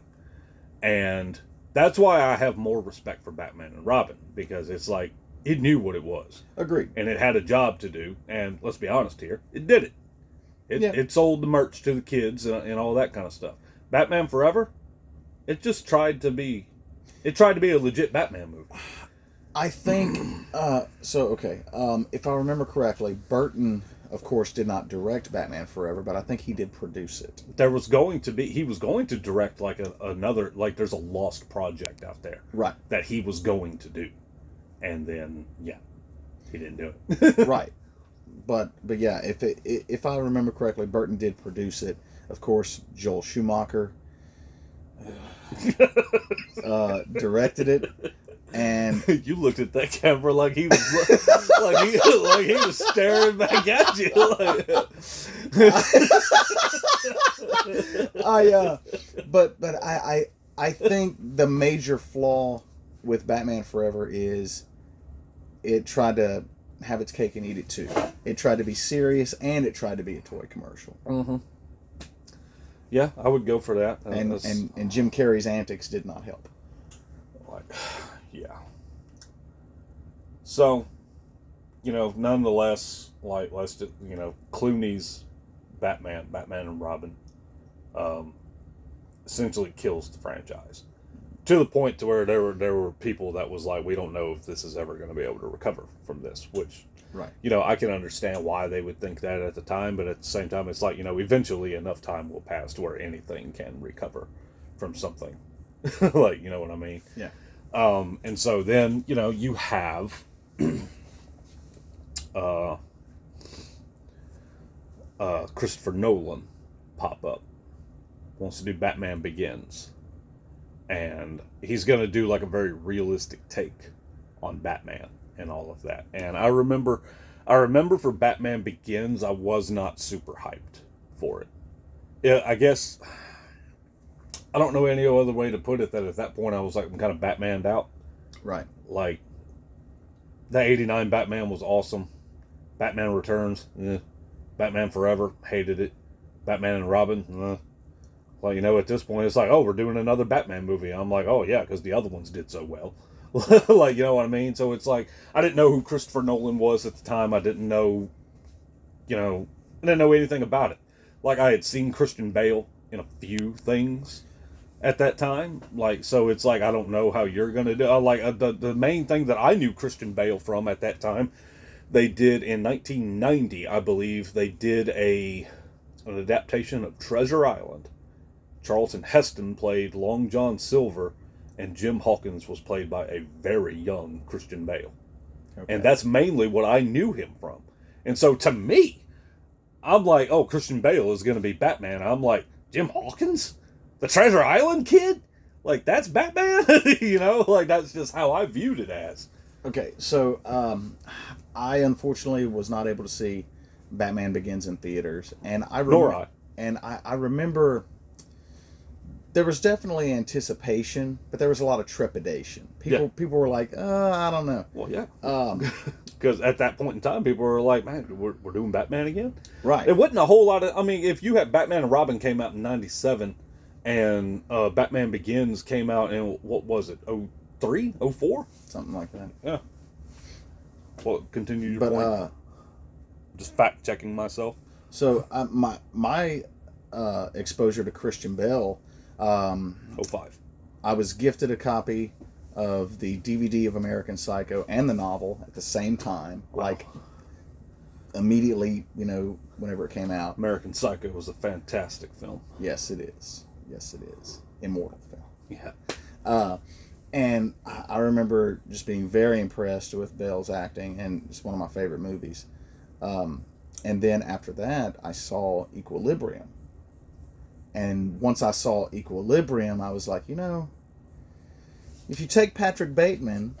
A: And that's why I have more respect for Batman and Robin, because it's like, it knew what it was.
B: Agreed.
A: And it had a job to do, and let's be honest here, it did it. It sold the merch to the kids and all that kind of stuff. Batman Forever, it just tried to be a legit Batman movie.
B: I think, if I remember correctly, Burton, of course, did not direct Batman Forever, but I think he did produce it.
A: He was going to direct like another, like there's a lost project out there.
B: Right.
A: That he was going to do. And then, he didn't do it.
B: Right. But yeah, if I remember correctly, Burton did produce it. Of course, Joel Schumacher directed it, and
A: you looked at that camera like he was like he was staring back at you.
B: I think the major flaw with Batman Forever is it tried to have its cake and eat it too. It tried to be serious and it tried to be a toy commercial.
A: Mm-hmm. Yeah, I would go for that.
B: And Jim Carrey's antics did not help.
A: Yeah. So, nonetheless, like Clooney's Batman and Robin, um, essentially kills the franchise to the point to where there were people that was like, we don't know if this is ever going to be able to recover from this, which
B: Right.
A: I can understand why they would think that at the time, but at the same time, it's like, eventually enough time will pass to where anything can recover from something. Like, you know what I mean?
B: Yeah.
A: And so then, you have uh, Christopher Nolan pop up. Wants to do Batman Begins. And he's going to do like a very realistic take on Batman and all of that. And I remember for Batman Begins, I was not super hyped for it. Yeah, I guess I don't know any other way to put it that at that point I was like, I'm kind of Batmaned out.
B: Right.
A: Like, that 89 Batman was awesome. Batman Returns, Batman Forever, hated it. Batman and Robin, Well, at this point, it's like, oh, we're doing another Batman movie. I'm like, oh, yeah, because the other ones did so well. Like, you know what I mean? So it's like, I didn't know who Christopher Nolan was at the time. I didn't know, I didn't know anything about it. Like, I had seen Christian Bale in a few things at that time. Like, so it's like, I don't know how you're going to do. The main thing that I knew Christian Bale from at that time, they did in 1990, I believe, they did an adaptation of Treasure Island. Charlton Heston played Long John Silver, and Jim Hawkins was played by a very young Christian Bale. Okay. And that's mainly what I knew him from. And so to me, I'm like, oh, Christian Bale is going to be Batman. I'm like, Jim Hawkins? The Treasure Island kid? Like, that's Batman? Like, that's just how I viewed it as.
B: Okay, so I unfortunately was not able to see Batman Begins in theaters. And
A: Nor I.
B: And I remember there was definitely anticipation, but there was a lot of trepidation. People were like, I don't know.
A: Well, yeah. Because at that point in time, people were like, man, we're doing Batman again?
B: Right.
A: It wasn't a whole lot of... I mean, if you had Batman and Robin came out in 97, and Batman Begins came out in, what was it, 03, 04?
B: Something like that.
A: Yeah. Well, continue your point. Just fact-checking myself.
B: So, my exposure to Christian Bale...
A: 05.
B: I was gifted a copy of the DVD of American Psycho and the novel at the same time, like immediately, whenever it came out.
A: American Psycho was a fantastic film.
B: Yes, it is. Yes, it is. Immortal film.
A: Yeah.
B: And I remember just being very impressed with Bale's acting, and it's one of my favorite movies. And then after that, I saw Equilibrium. And once I saw Equilibrium, I was like, if you take Patrick Bateman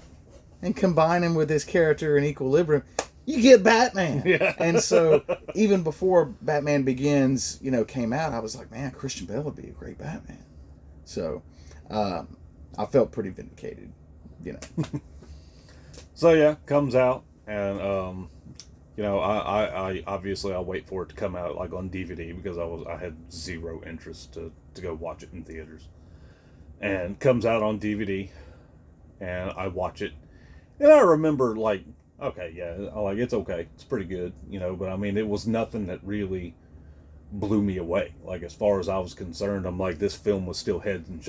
B: and combine him with his character in Equilibrium, you get Batman.
A: Yeah.
B: And so even before Batman Begins, came out, I was like, man, Christian Bale would be a great Batman. So I felt pretty vindicated,
A: So yeah, comes out, and I obviously I'll wait for it to come out like on DVD because I had zero interest to go watch it in theaters. And comes out on DVD, and I watch it, and I remember like, okay, yeah, it's okay, it's pretty good, but I mean, it was nothing that really blew me away. Like, as far as I was concerned, I'm like, this film was still head and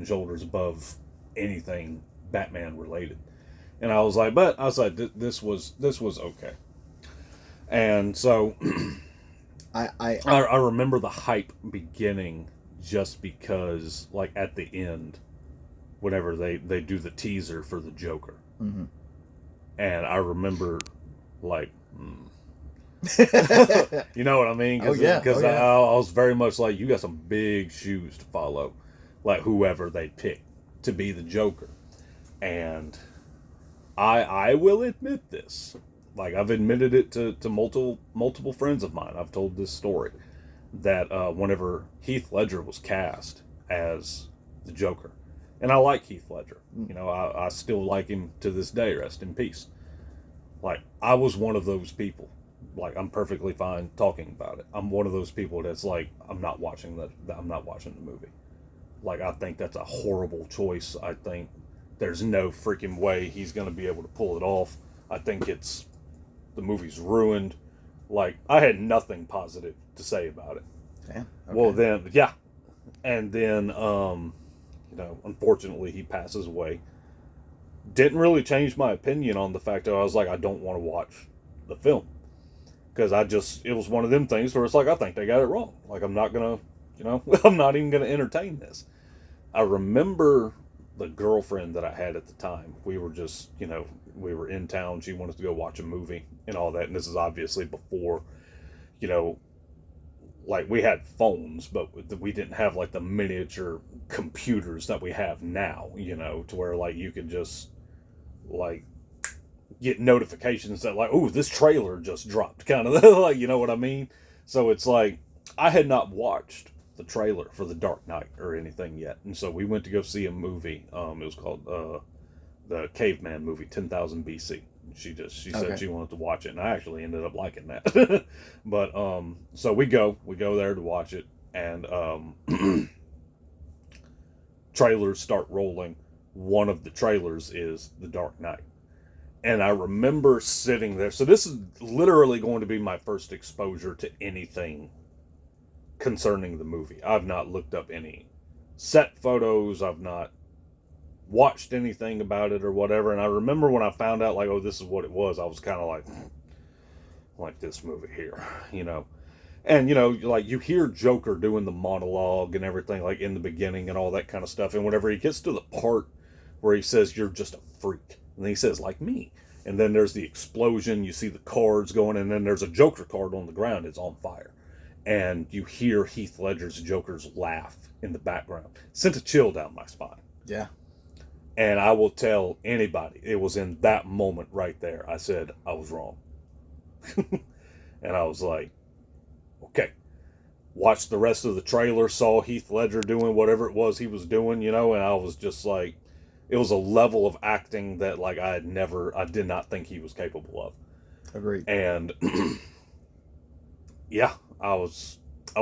A: shoulders above anything Batman related. And I was like, this was okay. And so I remember the hype beginning just because, like, at the end, whenever they do the teaser for the Joker.
B: Mm-hmm.
A: And I remember, like, you know what I mean? Because I was very much like, you got some big shoes to follow, like whoever they pick to be the Joker. And I will admit this. Like, I've admitted it to multiple friends of mine. I've told this story that whenever Heath Ledger was cast as the Joker, and I like Heath Ledger. I still like him to this day. Rest in peace. Like, I was one of those people. Like, I'm perfectly fine talking about it. I'm one of those people that's like, I'm not watching the movie. Like, I think that's a horrible choice. I think there's no freaking way he's going to be able to pull it off. I think it's The movie's ruined. Like, I had nothing positive to say about it.
B: Damn. Okay.
A: Well, then, yeah. And then, unfortunately, he passes away. Didn't really change my opinion on the fact that I was like, I don't want to watch the film. Because it was one of them things where it's like, I think they got it wrong. Like, I'm not going to, I'm not even going to entertain this. I remember the girlfriend that I had at the time. We were just, we were in town. She wanted to go watch a movie and all that. And this is obviously before, you know, like we had phones, but we didn't have like the miniature computers that we have now, to where like you could just like get notifications that like, oh, this trailer just dropped, kind of like, you know what I mean? So it's like I had not watched the trailer for The Dark Knight or anything yet, and so we went to go see a movie. It was called the Caveman movie, 10,000 BC. She said she wanted to watch it, and I actually ended up liking that. But so we go there to watch it, and trailers start rolling. One of the trailers is The Dark Knight. And I remember sitting there. So this is literally going to be my first exposure to anything concerning the movie. I've not looked up any set photos. I've not watched anything about it or whatever. And I remember when I found out, like, oh, this is what it was, I was kind of like this movie here, And, like you hear Joker doing the monologue and everything, like in the beginning and all that kind of stuff. And whenever he gets to the part where he says, you're just a freak. And then he says, like me. And then there's the explosion. You see the cards going. And then there's a Joker card on the ground. It's on fire. And you hear Heath Ledger's Joker's laugh in the background. Sent a chill down my spine.
B: Yeah.
A: And I will tell anybody, it was in that moment right there, I said, I was wrong. And I was like, okay. Watched the rest of the trailer, saw Heath Ledger doing whatever it was he was doing, and I was just like, it was a level of acting that like I did not think he was capable of.
B: Agreed.
A: And yeah, I was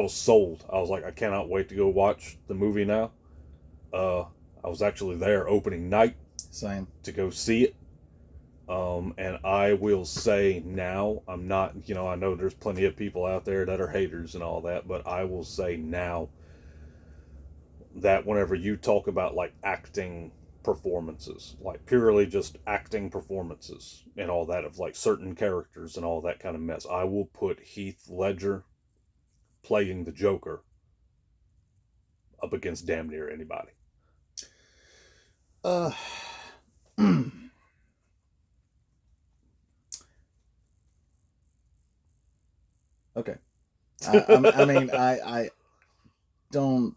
A: sold. I was like, I cannot wait to go watch the movie now. I was actually there opening night.
B: Same.
A: To go see it. And I will say now, I'm not, I know there's plenty of people out there that are haters and all that, but I will say now that whenever you talk about like acting performances, like purely just acting performances and all that of like certain characters and all that kind of mess, I will put Heath Ledger playing the Joker up against damn near anybody.
B: Okay. I mean, I don't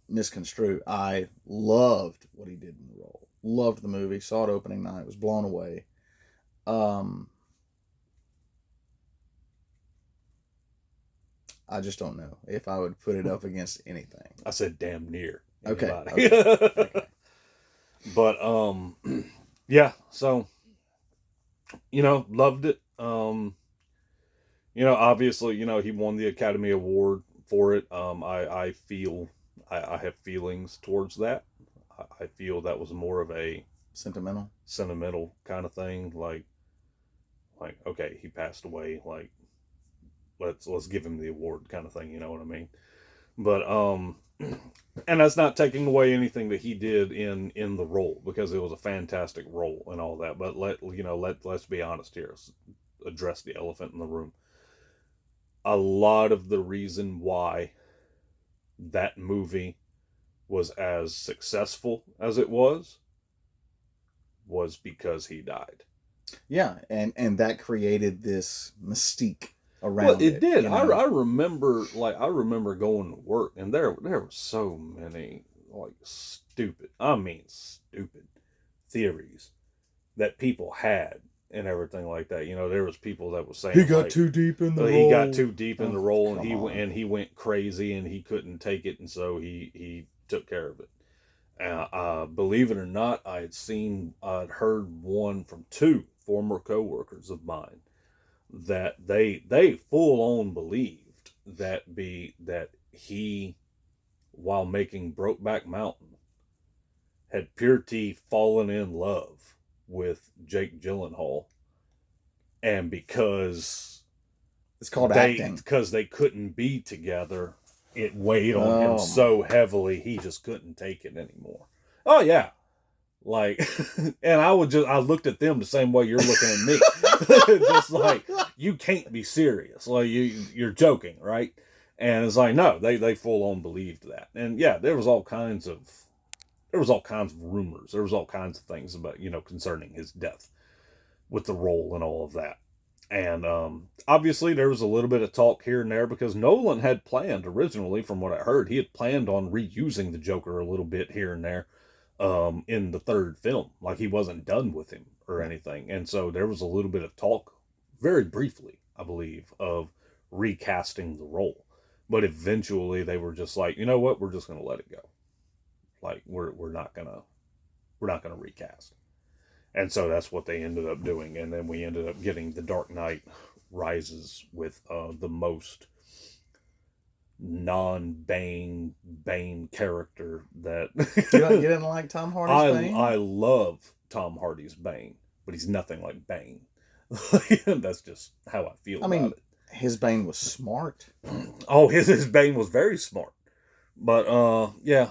B: misconstrue. I loved what he did in the role. Loved the movie. Saw it opening night. Was blown away. I just don't know if I would put it up against anything.
A: I said damn near
B: anybody.
A: Okay. But yeah. So loved it. Obviously, he won the Academy Award for it. I feel I have feelings towards that. I feel that was more of a sentimental kind of thing. Like, okay, he passed away. Like, let's give him the award kind of thing. You know what I mean? But and that's not taking away anything that he did in the role, because it was a fantastic role and all that. But let's be honest here. Let's address the elephant in the room. A lot of the reason why that movie was as successful as it was because he died.
B: Yeah, and that created this mystique around
A: well, it did. I remember going to work, and there were so many stupid theories that people had and everything like that. There was people that were saying
B: he got too deep in the role.
A: He got too deep in the role, and he went crazy, and he couldn't take it, and so he took care of it. Believe it or not, I'd heard one from two former co-workers of mine that they full on believed that he, while making Brokeback Mountain, had pure fallen in love with Jake Gyllenhaal, and
B: It's called acting.
A: because they couldn't be together, it weighed on him
B: Oh,
A: so heavily he just couldn't take it anymore. Oh yeah. Like, and I looked at them the same way you're looking at me. Just like, you can't be serious. Like, you're joking, right? And it's like, no, they full on believed that. And yeah, there was all kinds of rumors. There was all kinds of things about, concerning his death with the role and all of that. And obviously there was a little bit of talk here and there because Nolan had planned originally, from what I heard, he had planned on reusing the Joker a little bit here and there in the third film. Like, he wasn't done with him or anything. And so there was a little bit of talk, very briefly, I believe, of recasting the role. But eventually they were just like, you know what, we're just gonna let it go. Like, we're not gonna recast. And so that's what they ended up doing. And then we ended up getting The Dark Knight Rises with the most non-Bane character that
B: you didn't like Tom Hardy's Bane?
A: I love Tom Hardy's Bane, but he's nothing like Bane. That's just how I feel about it.
B: His Bane was smart.
A: Oh, his Bane was very smart. But yeah,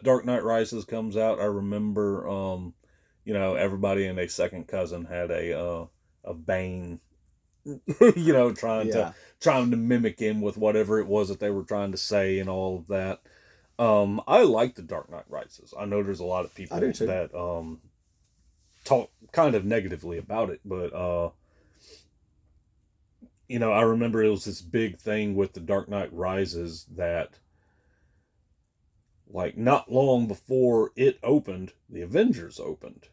A: Dark Knight Rises comes out. I remember everybody and their second cousin had a Bane, trying to mimic him with whatever it was that they were trying to say and all of that. I like The Dark Knight Rises. I know there's a lot of people that talk kind of negatively about it, but I remember it was this big thing with The Dark Knight Rises that, like, not long before it opened, The Avengers opened.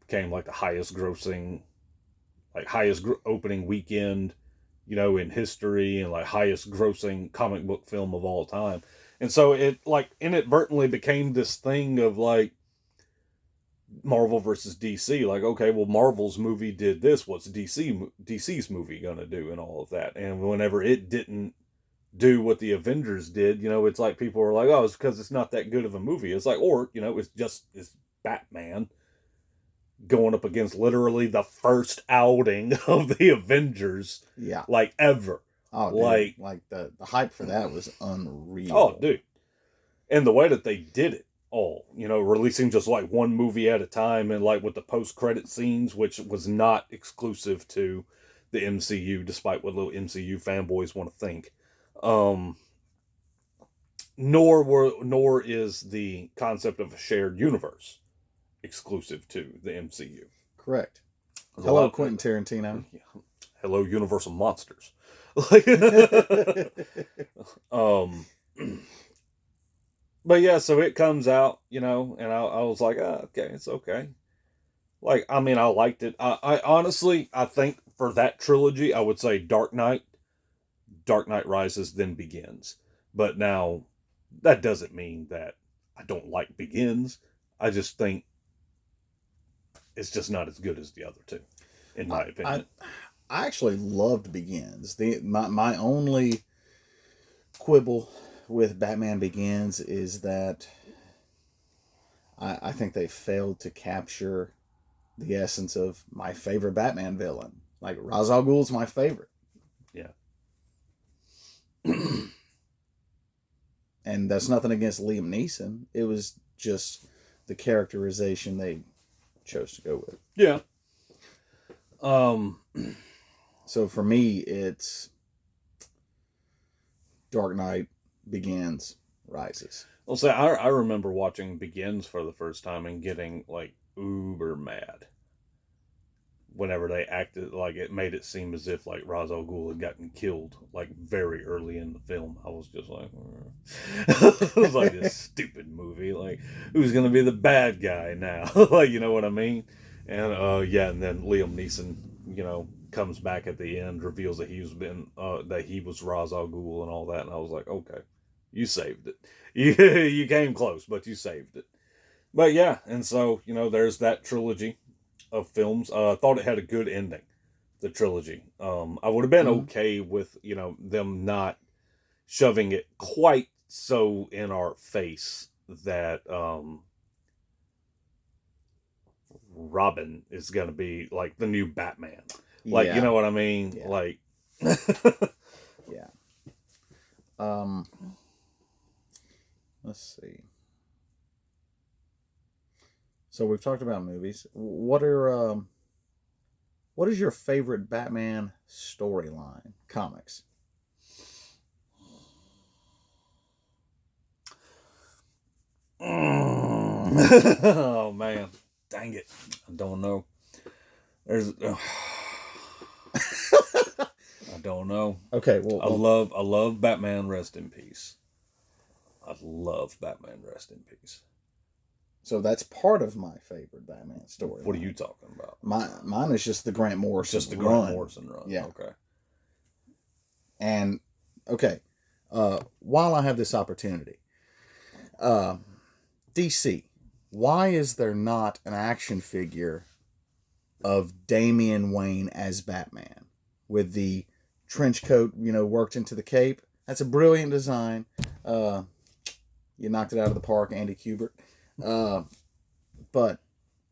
A: Became like the highest opening weekend, in history, and like highest grossing comic book film of all time. And so it like inadvertently became this thing of like Marvel versus DC. Like, okay, well, Marvel's movie did this. What's DC's movie gonna do, and all of that? And whenever it didn't do what the Avengers did, it's like people were like, oh, it's because it's not that good of a movie. It's like, or it's Batman going up against literally the first outing of the Avengers, like, ever.
B: Oh, dude, like the hype for that was unreal.
A: Oh, dude. And the way that they did it all, releasing just like one movie at a time, and like with the post-credit scenes, which was not exclusive to the MCU, despite what little MCU fanboys want to think. Nor is the concept of a shared universe exclusive to the MCU.
B: Correct. Hello, Quentin Tarantino.
A: Hello, Universal Monsters. But yeah, so it comes out, and I was like, okay, it's okay. Like, I mean, I liked it. I honestly, I think for that trilogy, I would say Dark Knight Rises, then Begins. But now, that doesn't mean that I don't like Begins. I just think it's just not as good as the other two, in my opinion.
B: I actually loved Begins. My only quibble with Batman Begins is that I think they failed to capture the essence of my favorite Batman villain. Like, Ra's al Ghul's my favorite.
A: Yeah.
B: And that's nothing against Liam Neeson. It was just the characterization they chose to go with.
A: Yeah.
B: So for me, it's Dark Knight Begins, Rises.
A: Well, say I remember watching Begins for the first time and getting like uber mad whenever they acted like it made it seem as if like Ra's al Ghul had gotten killed like very early in the film. I was just like, it was like this stupid movie. Like, who's gonna be the bad guy now? Like, you know what I mean? And and then Liam Neeson, comes back at the end, reveals that he was Ra's al Ghul and all that, and I was like, okay, you saved it. You came close, but you saved it. But yeah, and so there's that trilogy of films. Thought it had a good ending, the trilogy. I would have been okay with them not shoving it quite so in our face that Robin is going to be like the new Batman. Like, you
B: Yeah.
A: know what I mean?
B: Yeah.
A: Like,
B: Yeah. Um, let's see. So we've talked about movies. What is your favorite Batman storyline? Comics.
A: oh man, dang it, I don't know. There's, I don't know.
B: Okay, well,
A: I love Batman. Rest in peace. I love Batman. Rest in peace.
B: so that's part of my favorite Batman
A: What are
B: storyline.
A: you talking about?
B: Mine is just the Grant Morrison
A: Just the
B: run.
A: Grant Morrison run.
B: Yeah.
A: Okay.
B: And okay, while I have this opportunity, uh, DC, why is there not an action figure of Damian Wayne as Batman with the trench coat, worked into the cape? That's a brilliant design. Uh, you knocked it out of the park, Andy Kubert. But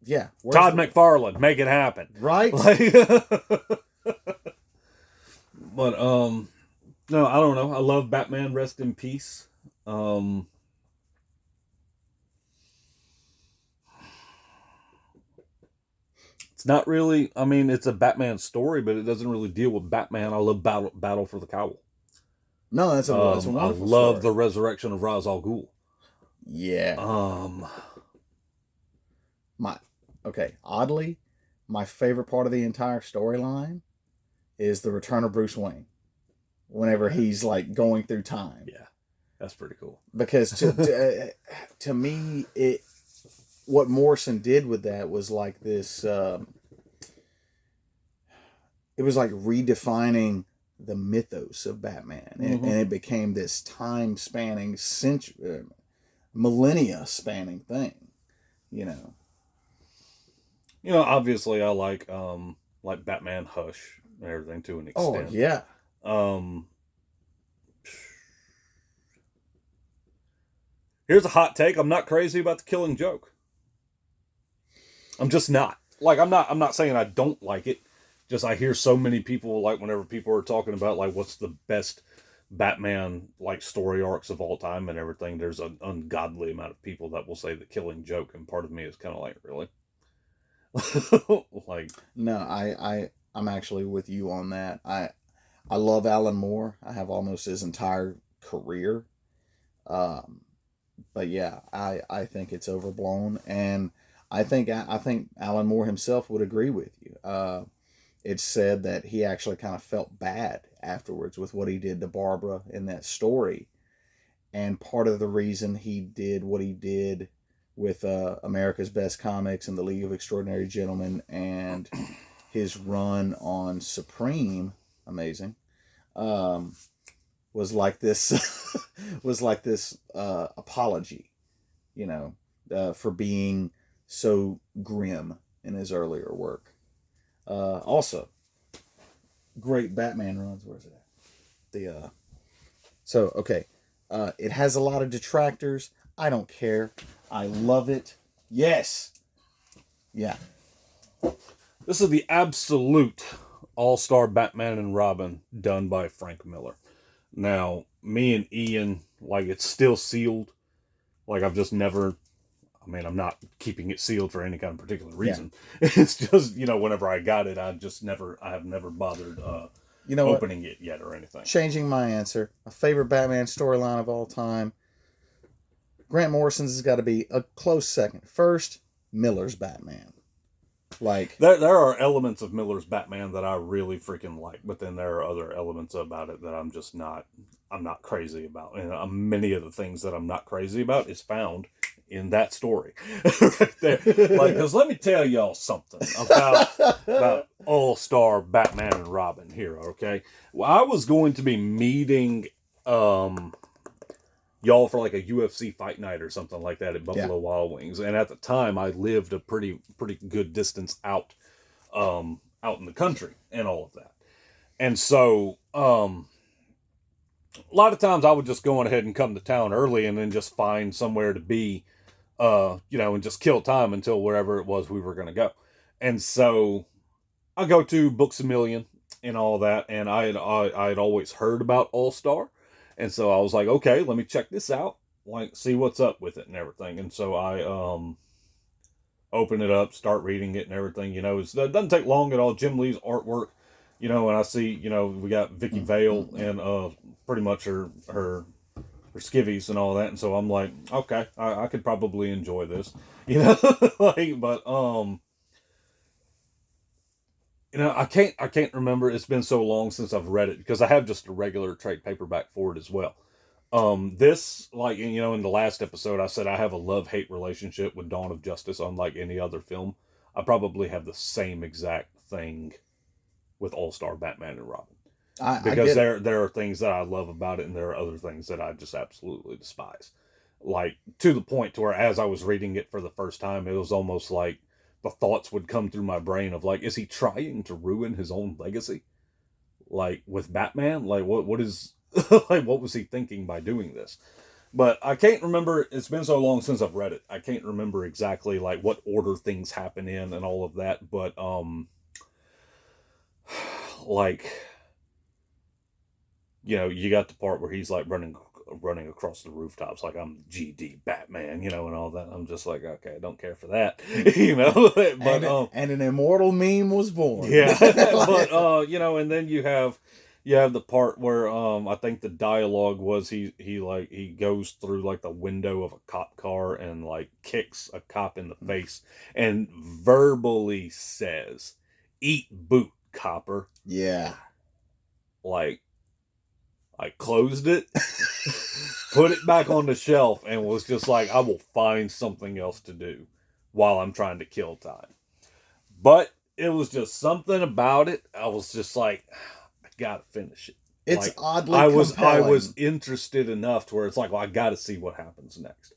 B: yeah,
A: Todd McFarlane, make it happen.
B: Right?
A: Like, but no, I don't know. I love Batman. Rest in peace. It's not really. I mean, it's a Batman story, but it doesn't really deal with Batman. I love Battle for the Cowl.
B: No, that's a
A: I
B: wonderful
A: love
B: story.
A: the resurrection of Ra's al Ghul.
B: Yeah. Oddly, my favorite part of the entire storyline is the return of Bruce Wayne. Whenever he's like going through time.
A: Yeah, that's pretty cool.
B: Because to me, what Morrison did with that was like this. It was like redefining the mythos of Batman, and it became this time spanning, millennia spanning thing.
A: Obviously, I like Batman Hush and everything to an extent.
B: Oh yeah.
A: Here's a hot take. I'm not crazy about the Killing Joke. I'm just not. Like, I'm not saying I don't like it. Just I hear so many people, like, whenever people are talking about like what's the best Batman like story arcs of all time and everything, there's an ungodly amount of people that will say the Killing Joke, and part of me is kind of like, really? Like,
B: no, I'm actually with you on that. I love Alan Moore. I have almost his entire career. But yeah, I think it's overblown, and I think Alan Moore himself would agree with you. It's said that he actually kind of felt bad afterwards with what he did to Barbara in that story, and part of the reason he did what he did with America's Best Comics and the League of Extraordinary Gentlemen and his run on Supreme, amazing, was like this apology, for being so grim in his earlier work. Also, great Batman runs. Where's it at? It has a lot of detractors. I don't care. I love it. Yes. Yeah.
A: This is the absolute all-star Batman and Robin done by Frank Miller. Now, me and Ian, like, it's still sealed. Like, I've just never... I mean, I'm not keeping it sealed for any kind of particular reason. Yeah. It's just, whenever I got it, I have never bothered opening it yet or anything.
B: Changing my answer. A favorite Batman storyline of all time. Grant Morrison's has got to be a close second. First, Miller's Batman. Like,
A: there are elements of Miller's Batman that I really freaking like, but then there are other elements about it that I'm not crazy about. And many of the things that I'm not crazy about is found in that story right there. Like, because let me tell y'all something about all-star Batman and Robin here, okay? Well, I was going to be meeting y'all for like a UFC fight night or something like that at Buffalo Wild Wings, and at the time I lived a pretty good distance out in the country and all of that. And so a lot of times I would just go on ahead and come to town early and then just find somewhere to be, and just kill time until wherever it was we were going to go. And so I go to Books a Million and all that, and I had always heard about All Star, and so I was like, okay, let me check this out, like see what's up with it and everything. And so I open it up, start reading it and everything. It doesn't take long at all. Jim Lee's artwork, and I see, we got Vicky Vale and pretty much her skivvies and all that, and so I'm like, okay, I could probably enjoy this, like, but I can't remember. It's been so long since I've read it because I have just a regular trade paperback for it as well. This, like, in the last episode, I said I have a love-hate relationship with Dawn of Justice, unlike any other film. I probably have the same exact thing with All-Star Batman and Robin.
B: I
A: Because
B: get it.
A: there are things that I love about it, and there are other things that I just absolutely despise. Like, to the point to where, as I was reading it for the first time, it was almost like the thoughts would come through my brain of like, is he trying to ruin his own legacy? Like with Batman? Like what is like what was he thinking by doing this? But I can't remember. It's been so long since I've read it. I can't remember exactly like what order things happen in and all of that. But like you got the part where he's like running across the rooftops like I'm GD Batman, and all that. I'm just like, okay, I don't care for that, But
B: and an immortal meme was born.
A: yeah, but and then you have the part where I think the dialogue was he goes through like the window of a cop car and like kicks a cop in the face and verbally says, "Eat boot, copper."
B: Yeah.
A: Like I closed it, put it back on the shelf, and was just like, I will find something else to do while I'm trying to kill time. But it was just something about it. I was just like, I gotta finish it.
B: It's
A: like,
B: oddly
A: I
B: compelling.
A: was interested enough to where it's like, well, I gotta see what happens next.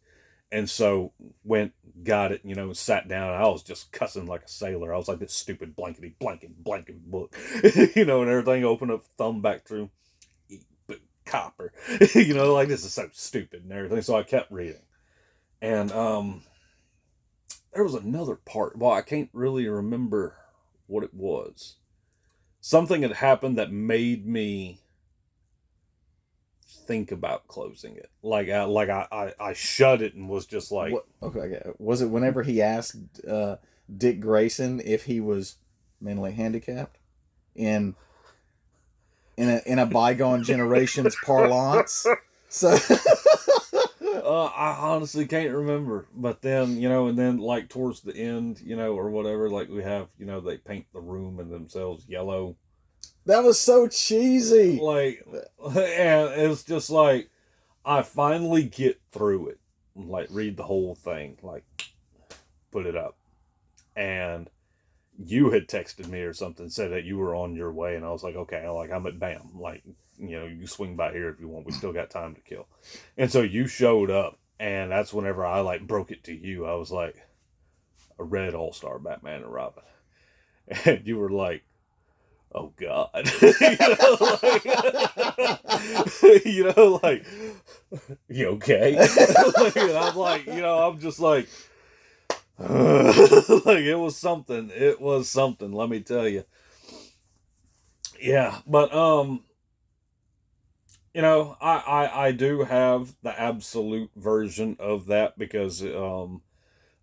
A: And so went, got it, sat down. I was just cussing like a sailor. I was like, this stupid blankety blanket book, and everything. Open up, thumb back through, copper, like this is so stupid and everything. So I kept reading, and there was another part. Well, I can't really remember what it was. Something had happened that made me think about closing it. I shut it and was just like,
B: What? Okay. Was it whenever he asked Dick Grayson if he was mentally handicapped in a bygone generation's parlance? So.
A: I honestly can't remember. But then, and then like towards the end, or whatever, like we have, they paint the room and themselves yellow.
B: That was so cheesy.
A: Like, and it's just like, I finally get through it, like read the whole thing, like put it up. And you had texted me or something, said that you were on your way, and I was like, okay, like I'm at BAM, like, you swing by here if you want, we still got time to kill. And so you showed up, and that's whenever I like broke it to you. I was like, I read All-Star Batman and Robin, and you were like, oh God, like, you okay? I'm like, I'm just like, like it was something. It was something. Let me tell you. Yeah, but I do have the absolute version of that because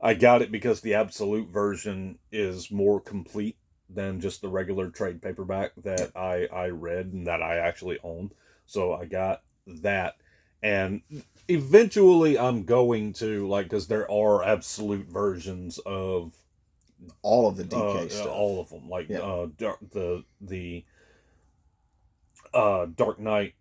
A: I got it because the absolute version is more complete than just the regular trade paperback that I read and that I actually own. So I got that, and eventually I'm going to like, because there are absolute versions of
B: all of the DK stuff,
A: all of them, like
B: yeah.
A: the Dark Knight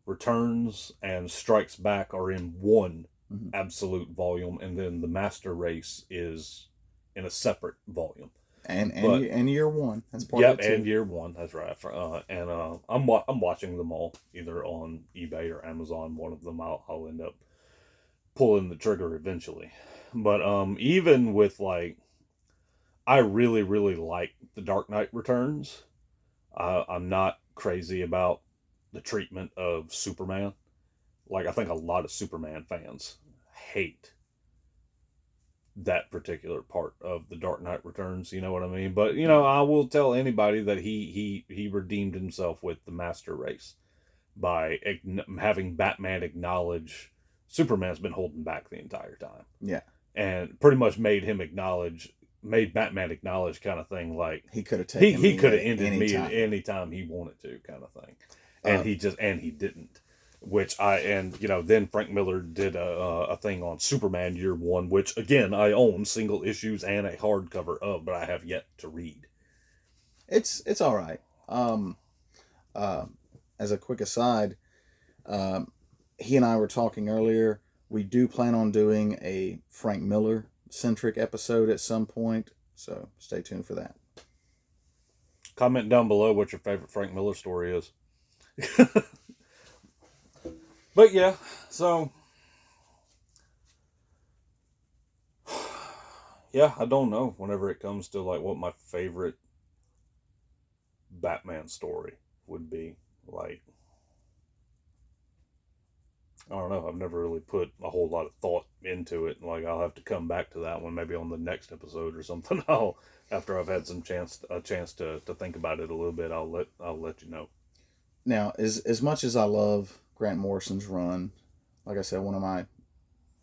A: Returns and Strikes Back are in one absolute volume, and then the Master Race is in a separate volume.
B: And year one, that's part
A: of
B: it too.
A: And year one, that's right. I'm watching them all either on eBay or Amazon. One of them I'll end up pulling the trigger eventually. But even with like, I really really like the Dark Knight Returns. I'm not crazy about the treatment of Superman. Like, I think a lot of Superman fans hate that particular part of the Dark Knight Returns. You know what I mean? But you know, I will tell anybody that he redeemed himself with the Master Race by having Batman acknowledge Superman's been holding back the entire time.
B: Yeah.
A: And pretty much made Batman acknowledge kind of thing, like
B: he could have taken
A: he
B: me
A: could have
B: at
A: ended
B: any
A: me
B: time.
A: at any time he wanted to, kind of thing. And he didn't. Which then Frank Miller did a thing on Superman Year One, which again I own single issues and a hardcover of, but I have yet to read.
B: It's all right. Uh, as a quick aside, um, he and I were talking earlier. We do plan on doing a Frank Miller centric episode at some point, so stay tuned for that.
A: Comment down below what your favorite Frank Miller story is. But yeah, so yeah, I don't know whenever it comes to like what my favorite Batman story would be. Like, I don't know. I've never really put a whole lot of thought into it. Like, I'll have to come back to that one maybe on the next episode or something. I'll after I've had a chance to think about it a little bit. I'll let you know.
B: Now, as much as I love Grant Morrison's run, like I said, one of my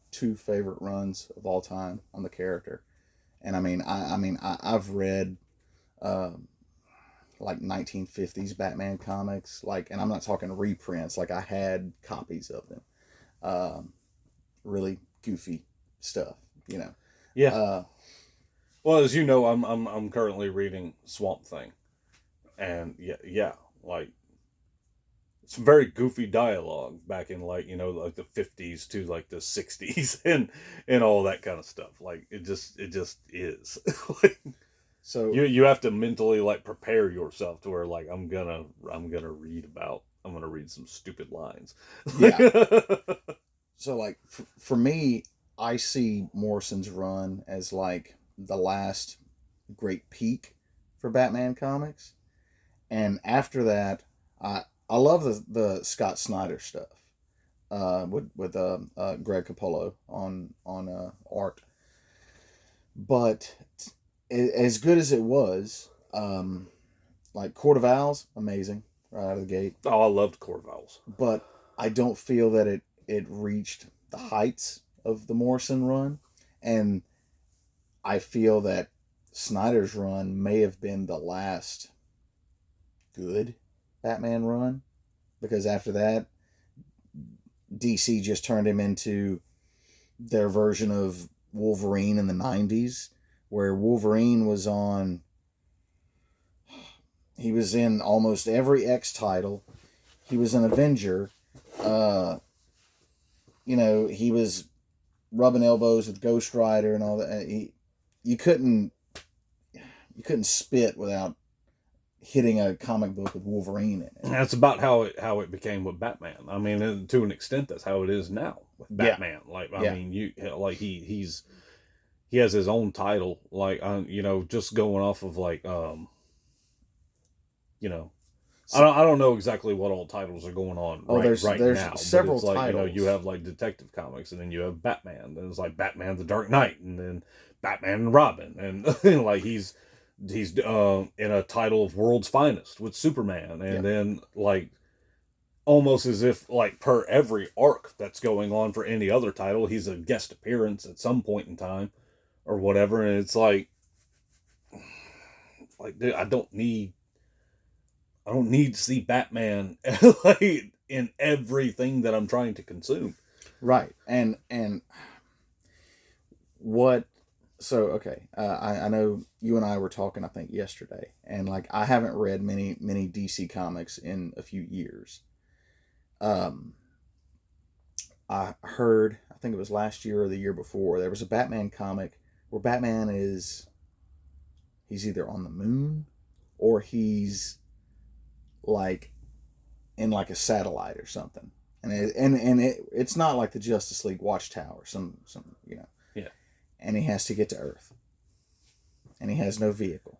B: two favorite runs of all time on the character. And I've read like 1950s Batman comics, like, and I'm not talking reprints. Like I had copies of them. Really goofy stuff, you know.
A: Yeah. Well, as you know, I'm currently reading Swamp Thing, and like it's very goofy dialogue back in like like the 50s to like the 60s and all that kind of stuff. Like it just is. Like,
B: So
A: you have to mentally like prepare yourself to where like I'm gonna read some stupid lines.
B: yeah. So like for me, I see Morrison's run as like the last great peak for Batman comics, and after that, I love the Scott Snyder stuff with Greg Capullo on art, but as good as it was, like Court of Owls, amazing right out of the gate.
A: Oh, I loved Court of Owls.
B: But I don't feel that it reached the heights of the Morrison run, and I feel that Snyder's run may have been the last good Batman run, because after that, DC just turned him into their version of Wolverine in the 90s, where Wolverine was on. He was in almost every X title. He was an Avenger. He was rubbing elbows with Ghost Rider and all that. You couldn't spit without hitting a comic book with Wolverine in it.
A: That's about how it became with Batman. I mean, to an extent, that's how it is now with Batman. Yeah. Like, I mean, he has his own title. Like, just going off of like, I don't know exactly what all titles are going on there's now.
B: Several
A: but it's like,
B: titles.
A: You have like Detective Comics, and then you have Batman. Then it's like Batman the Dark Knight, and then Batman and Robin, and like he's in a title of World's Finest with Superman, and then like almost as if like per every arc that's going on for any other title, he's a guest appearance at some point in time or whatever, and it's like dude, I don't need to see Batman like in everything that I'm trying to consume.
B: Right. And what so okay, I know you and I were talking I think yesterday, and like I haven't read many DC comics in a few years. I heard, I think it was last year or the year before, there was a Batman comic where Batman he's either on the moon or he's like in like a satellite or something, and it's not like the Justice League Watchtower, some
A: yeah,
B: and he has to get to Earth, and he has no vehicle,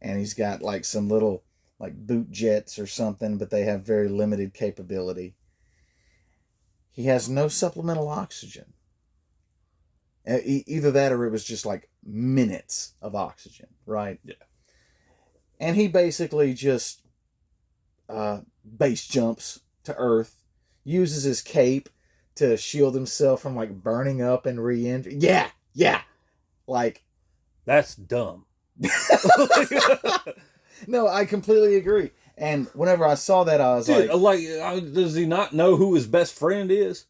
B: and he's got like some little like boot jets or something, but they have very limited capability. He has no supplemental oxygen, Either that or it was just like minutes of oxygen, right?
A: Yeah.
B: And he basically just base jumps to Earth, uses his cape to shield himself from like burning up and re-injury. Yeah. Like,
A: that's dumb.
B: no, I completely agree. And whenever I saw that, I was
A: Dude,
B: like,
A: does he not know who his best friend is?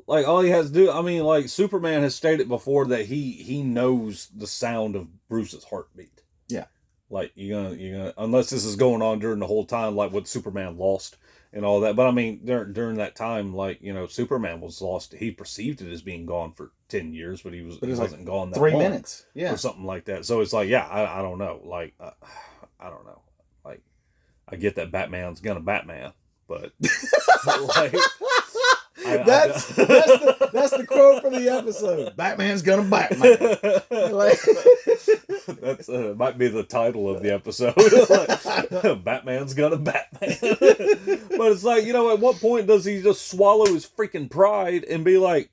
A: Like, all he has to do, I mean, like, Superman has stated before that he knows the sound of Bruce's heartbeat.
B: yeah.
A: Like, you're gonna, unless this is going on during the whole time, like what Superman lost and all that. But I mean, during that time, like, Superman was lost. He perceived it as being gone for 10 years, but he wasn't like gone that
B: 3
A: long,
B: minutes. Yeah.
A: or something like that. So it's like, yeah, I don't know. Like, I don't know. Like, I get that Batman's gonna Batman, but like,
B: that's the quote for the episode. Batman's gonna Batman. Like,
A: that's might be the title of the episode. Like, Batman's gonna Batman. But it's like, at what point does he just swallow his freaking pride and be like,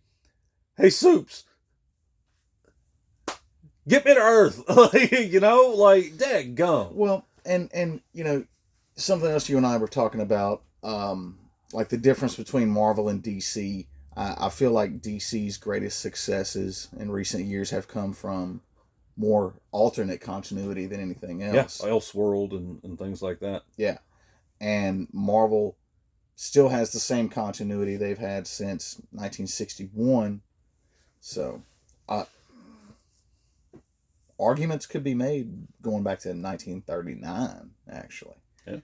A: "Hey, Soups, get me to Earth," like, dadgum.
B: Well, and something else you and I were talking about, like the difference between Marvel and DC. I feel like DC's greatest successes in recent years have come from more alternate continuity than anything else.
A: Yeah, Elseworld and things like that.
B: Yeah. And Marvel still has the same continuity they've had since 1961. So, arguments could be made going back to 1939, actually,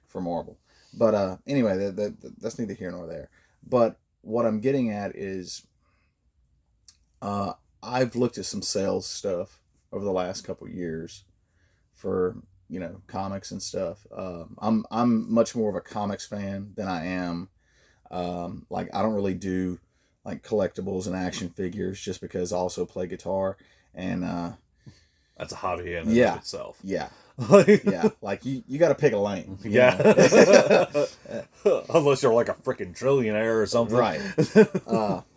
B: for Marvel. But anyway, that's neither here nor there. But what I'm getting at is I've looked at some sales stuff over the last couple years for comics and stuff. I'm much more of a comics fan than I am like, I don't really do like collectibles and action figures just because I also play guitar, and
A: that's a hobby in and of itself.
B: Yeah. Yeah, like you got to pick a lane.
A: Yeah. Unless you're like a freaking trillionaire or something.
B: Right.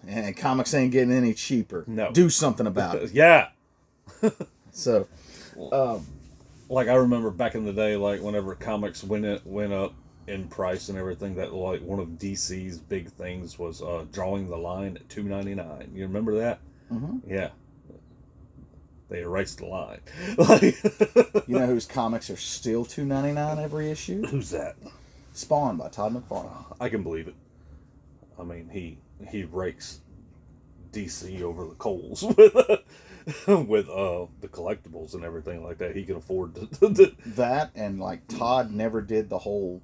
B: And comics ain't getting any cheaper.
A: No.
B: Do something about it.
A: Yeah.
B: So,
A: like, I remember back in the day, like, whenever comics went up in price and everything, that, like, one of DC's big things was drawing the line at $2.99. You remember that?
B: Mm-hmm.
A: Yeah. They erased the line.
B: You know whose comics are still $2.99 every issue?
A: Who's that?
B: Spawn by Todd McFarlane.
A: I can believe it. I mean, he rakes DC over the coals with the collectibles and everything like that. He can afford to
B: that, and like Todd never did all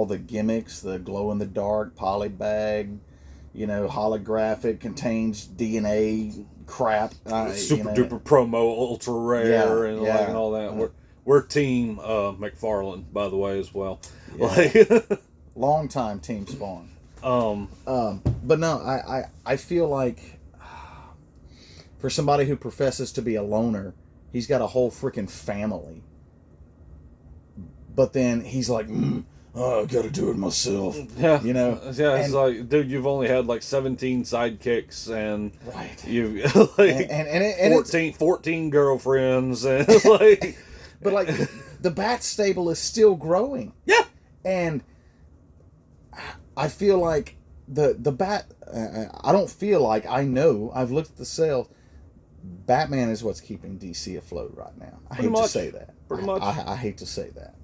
B: the gimmicks, the glow in the dark poly bag, holographic, contains DNA crap,
A: super duper promo, ultra rare, and all that. We're team McFarlane, by the way, as well.
B: Yeah. Long time team Spawn. But no, I feel like for somebody who professes to be a loner, he's got a whole freaking family. But then he's like, I gotta do it myself.
A: Yeah. It's like, dude, you've only had like 17 sidekicks, and
B: right.
A: You've like and 14 girlfriends, and like,
B: but like the Bat stable is still growing.
A: Yeah.
B: And I feel like the Bat, I don't feel like, I know, I've looked at the sales. Batman is what's keeping DC afloat right now. I hate to say that.
A: Pretty much.
B: I hate to say that.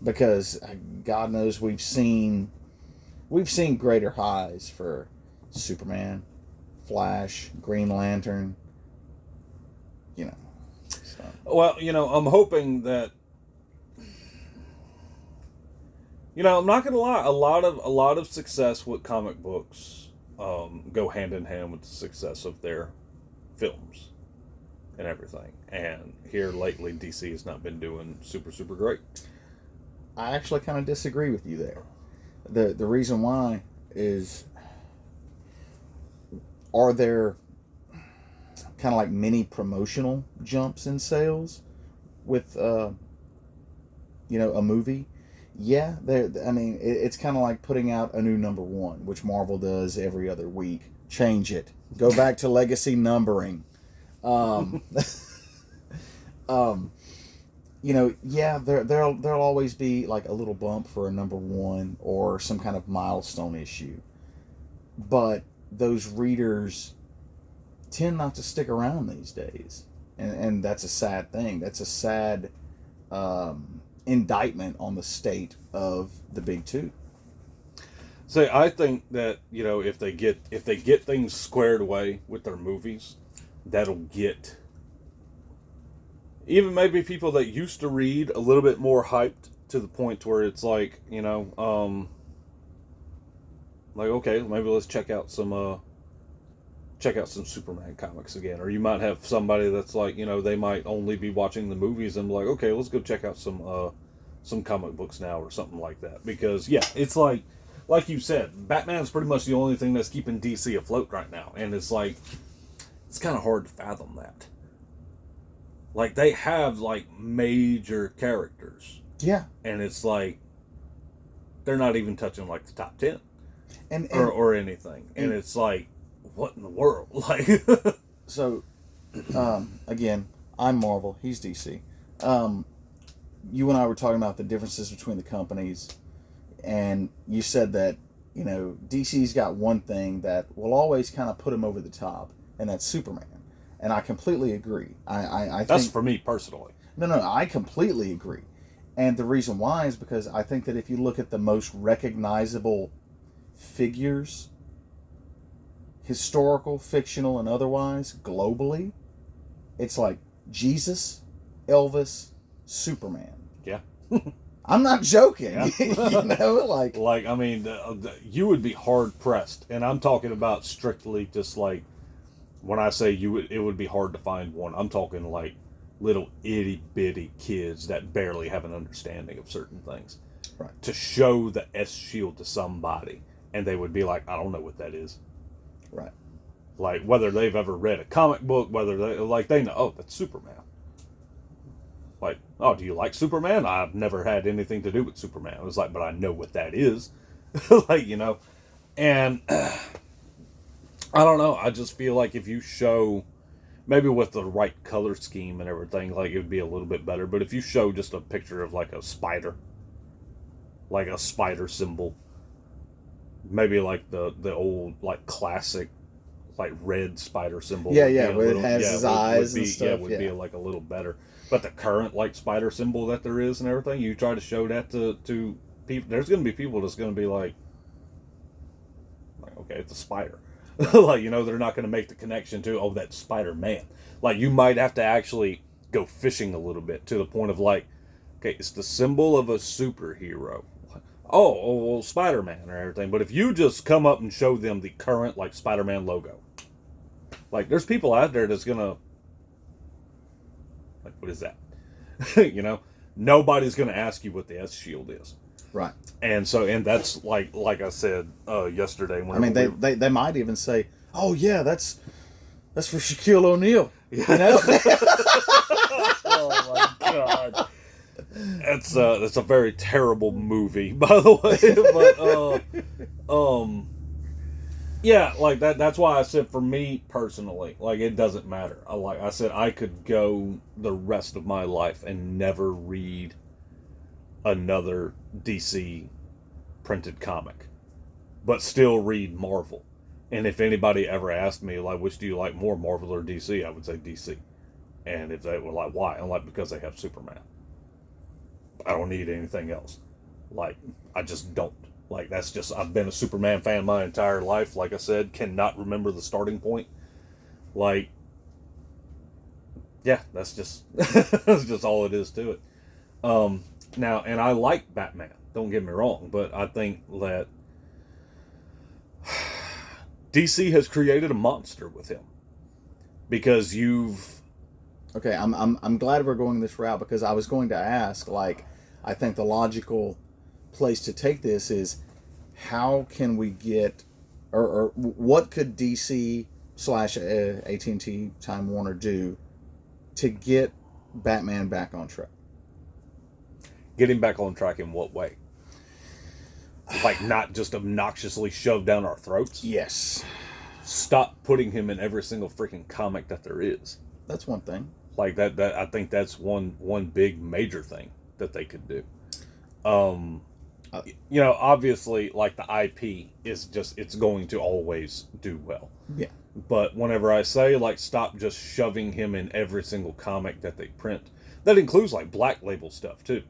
B: Because God knows we've seen greater highs for Superman, Flash, Green Lantern. So.
A: Well, I'm hoping that. I'm not gonna lie. A lot of success with comic books go hand in hand with the success of their films and everything. And here lately, DC has not been doing super great.
B: I actually kind of disagree with you there. The reason why is, are there kind of like mini promotional jumps in sales with a movie? Yeah, I mean, it's kind of like putting out a new #1, which Marvel does every other week. Change it. Go back to legacy numbering. Um, yeah, there'll always be like a little bump for a number one or some kind of milestone issue, but those readers tend not to stick around these days, and that's a sad thing. That's a sad indictment on the state of the big two.
A: So I think that if they get things squared away with their movies, that'll get even maybe people that used to read a little bit more hyped to the point where it's like like okay, maybe let's check out some Superman comics again. Or you might have somebody that's like, they might only be watching the movies and be like, okay, let's go check out some comic books now or something like that. Because yeah, it's like you said, Batman's pretty much the only thing that's keeping DC afloat right now. And it's like, it's kind of hard to fathom that. Like, they have like major characters.
B: Yeah.
A: And it's like, they're not even touching like the top 10
B: and
A: or anything. And it's like, what in the world? Like,
B: so, again, I'm Marvel. He's DC. You and I were talking about the differences between the companies, and you said that DC's got one thing that will always kind of put him over the top, and that's Superman. And I completely agree. I think
A: that's for me personally.
B: No, I completely agree. And the reason why is because I think that if you look at the most recognizable figures, historical, fictional, and otherwise, globally, it's like Jesus, Elvis, Superman.
A: Yeah.
B: I'm not joking.
A: Yeah.
B: Like
A: I mean, you would be hard pressed, and I'm talking about strictly just like when I say it would be hard to find one. I'm talking like little itty bitty kids that barely have an understanding of certain things.
B: Right.
A: To show the S shield to somebody, and they would be like, I don't know what that is.
B: Right.
A: Like, whether they've ever read a comic book, whether they know, oh, that's Superman. Like, oh, do you like Superman? I've never had anything to do with Superman. It was like, but I know what that is. Like, and I don't know. I just feel like if you show, maybe with the right color scheme and everything, like, it would be a little bit better. But if you show just a picture of like a spider symbol, maybe like the old like classic like red spider symbol.
B: Yeah, where it has his eyes and stuff.
A: Yeah, would be like a little better. But the current like spider symbol that there is and everything, you try to show that to people, there's going to be people that's going to be like, okay, it's a spider. Like, they're not going to make the connection to, oh, that's Spider-Man. Like, you might have to actually go fishing a little bit to the point of like, okay, it's the symbol of a superhero. Oh, well, Spider-Man or everything. But if you just come up and show them the current, like, Spider-Man logo, like, there's people out there that's gonna, like, what is that? Nobody's gonna ask you what the S shield is.
B: Right.
A: And so, and that's like I said yesterday.
B: I mean, they might even say, oh yeah, that's for Shaquille O'Neal.
A: Oh my God. That's a very terrible movie, by the way. But yeah, like that's why I said for me personally, like, it doesn't matter. Like I said, I could go the rest of my life and never read another DC printed comic, but still read Marvel. And if anybody ever asked me, like, which do you like more, Marvel or DC, I would say DC. And if they were like, why? I'm like, because they have Superman. I don't need anything else. Like, I just don't. Like, that's just, I've been a Superman fan my entire life. Like I said, cannot remember the starting point. Like, yeah, that's just, that's just all it is to it. Now, and I like Batman, don't get me wrong, but I think that DC has created a monster with him. Because
B: Okay, I'm glad we're going this route, because I was going to ask, like, I think the logical place to take this is, how can we get, or what could DC / AT&T Time Warner do to get Batman back on track?
A: Getting back on track in what way? Like, not just obnoxiously shoved down our throats?
B: Yes.
A: Stop putting him in every single freaking comic that there is.
B: That's one thing.
A: Like that I think that's one big major thing that they could do. Um,
B: Uh,
A: Obviously, like the IP is just it's going to always do well.
B: yeah.
A: But whenever I say like stop just shoving him in every single comic that they print, that includes like Black Label stuff too.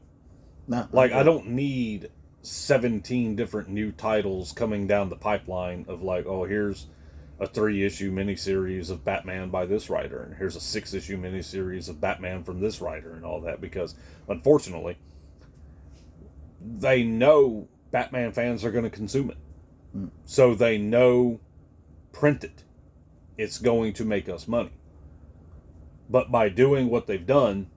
B: No.
A: Like I don't need 17 different new titles coming down the pipeline of like, oh, here's a 3-issue miniseries of Batman by this writer, and here's a 6-issue miniseries of Batman from this writer, and all that, because unfortunately, they know Batman fans are going to consume it.
B: Mm.
A: So they know print it. It's going to make us money. But by doing what they've done,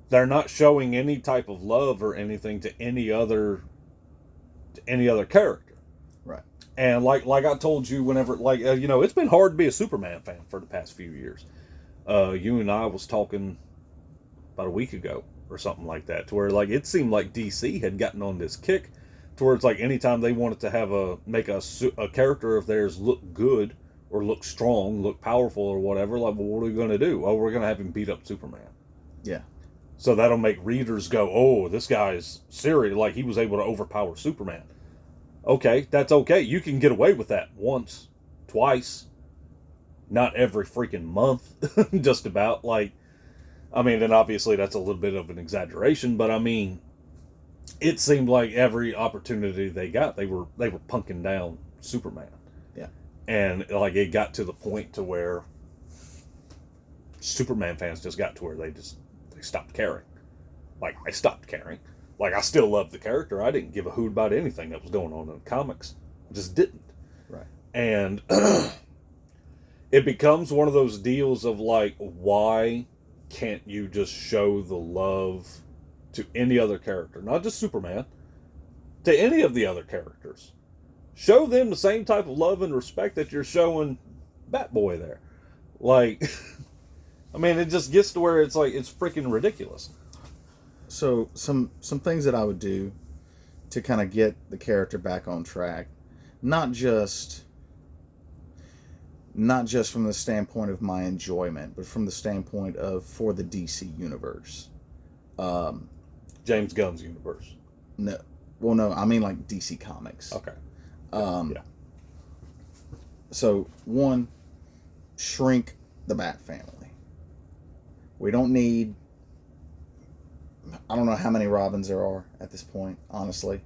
A: they're not showing any type of love or anything to any other character.
B: Right.
A: And like I told you, whenever it's been hard to be a Superman fan for the past few years. You and I was talking about a week ago or something like that, to where like it seemed like DC had gotten on this kick towards like anytime they wanted to make a character of theirs look good or look strong, look powerful or whatever, like, well, what are we going to do? Oh, we're going to have him beat up Superman.
B: Yeah.
A: So that'll make readers go, oh, this guy's serious, like he was able to overpower Superman. Okay, that's okay. You can get away with that once, twice, not every freaking month, just about. Like, I mean, and obviously that's a little bit of an exaggeration, but I mean, it seemed like every opportunity they got, they were punking down Superman.
B: Yeah.
A: And like it got to the point to where Superman fans just got to where they stopped caring. Like, I stopped caring. Like, I still love the character. I didn't give a hoot about anything that was going on in the comics. I just didn't.
B: Right.
A: And it becomes one of those deals of like, why can't you just show the love to any other character? Not just Superman. To any of the other characters. Show them the same type of love and respect that you're showing Batboy there. Like, I mean, it just gets to where it's like, it's freaking ridiculous.
B: So some things that I would do to kind of get the character back on track, not just from the standpoint of my enjoyment, but from the standpoint of for the DC universe.
A: James Gunn's universe.
B: No, well, no, I mean like DC Comics.
A: Okay.
B: Yeah. So one, shrink the Bat family. We don't need. I don't know how many Robins there are at this point, honestly.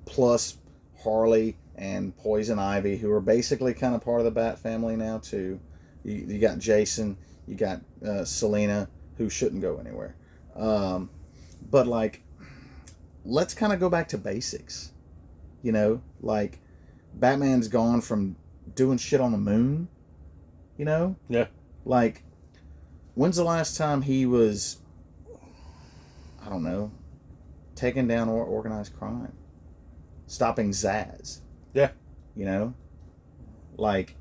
B: Plus Harley and Poison Ivy, who are basically kind of part of the Bat family now too. You got Jason, you got Selena, who shouldn't go anywhere. But like, let's kind of go back to basics. You know, like Batman's gone from doing shit on the moon. You know?
A: Yeah.
B: Like, when's the last time he was, I don't know, taking down organized crime? Stopping Zaz.
A: Yeah.
B: You know? Like,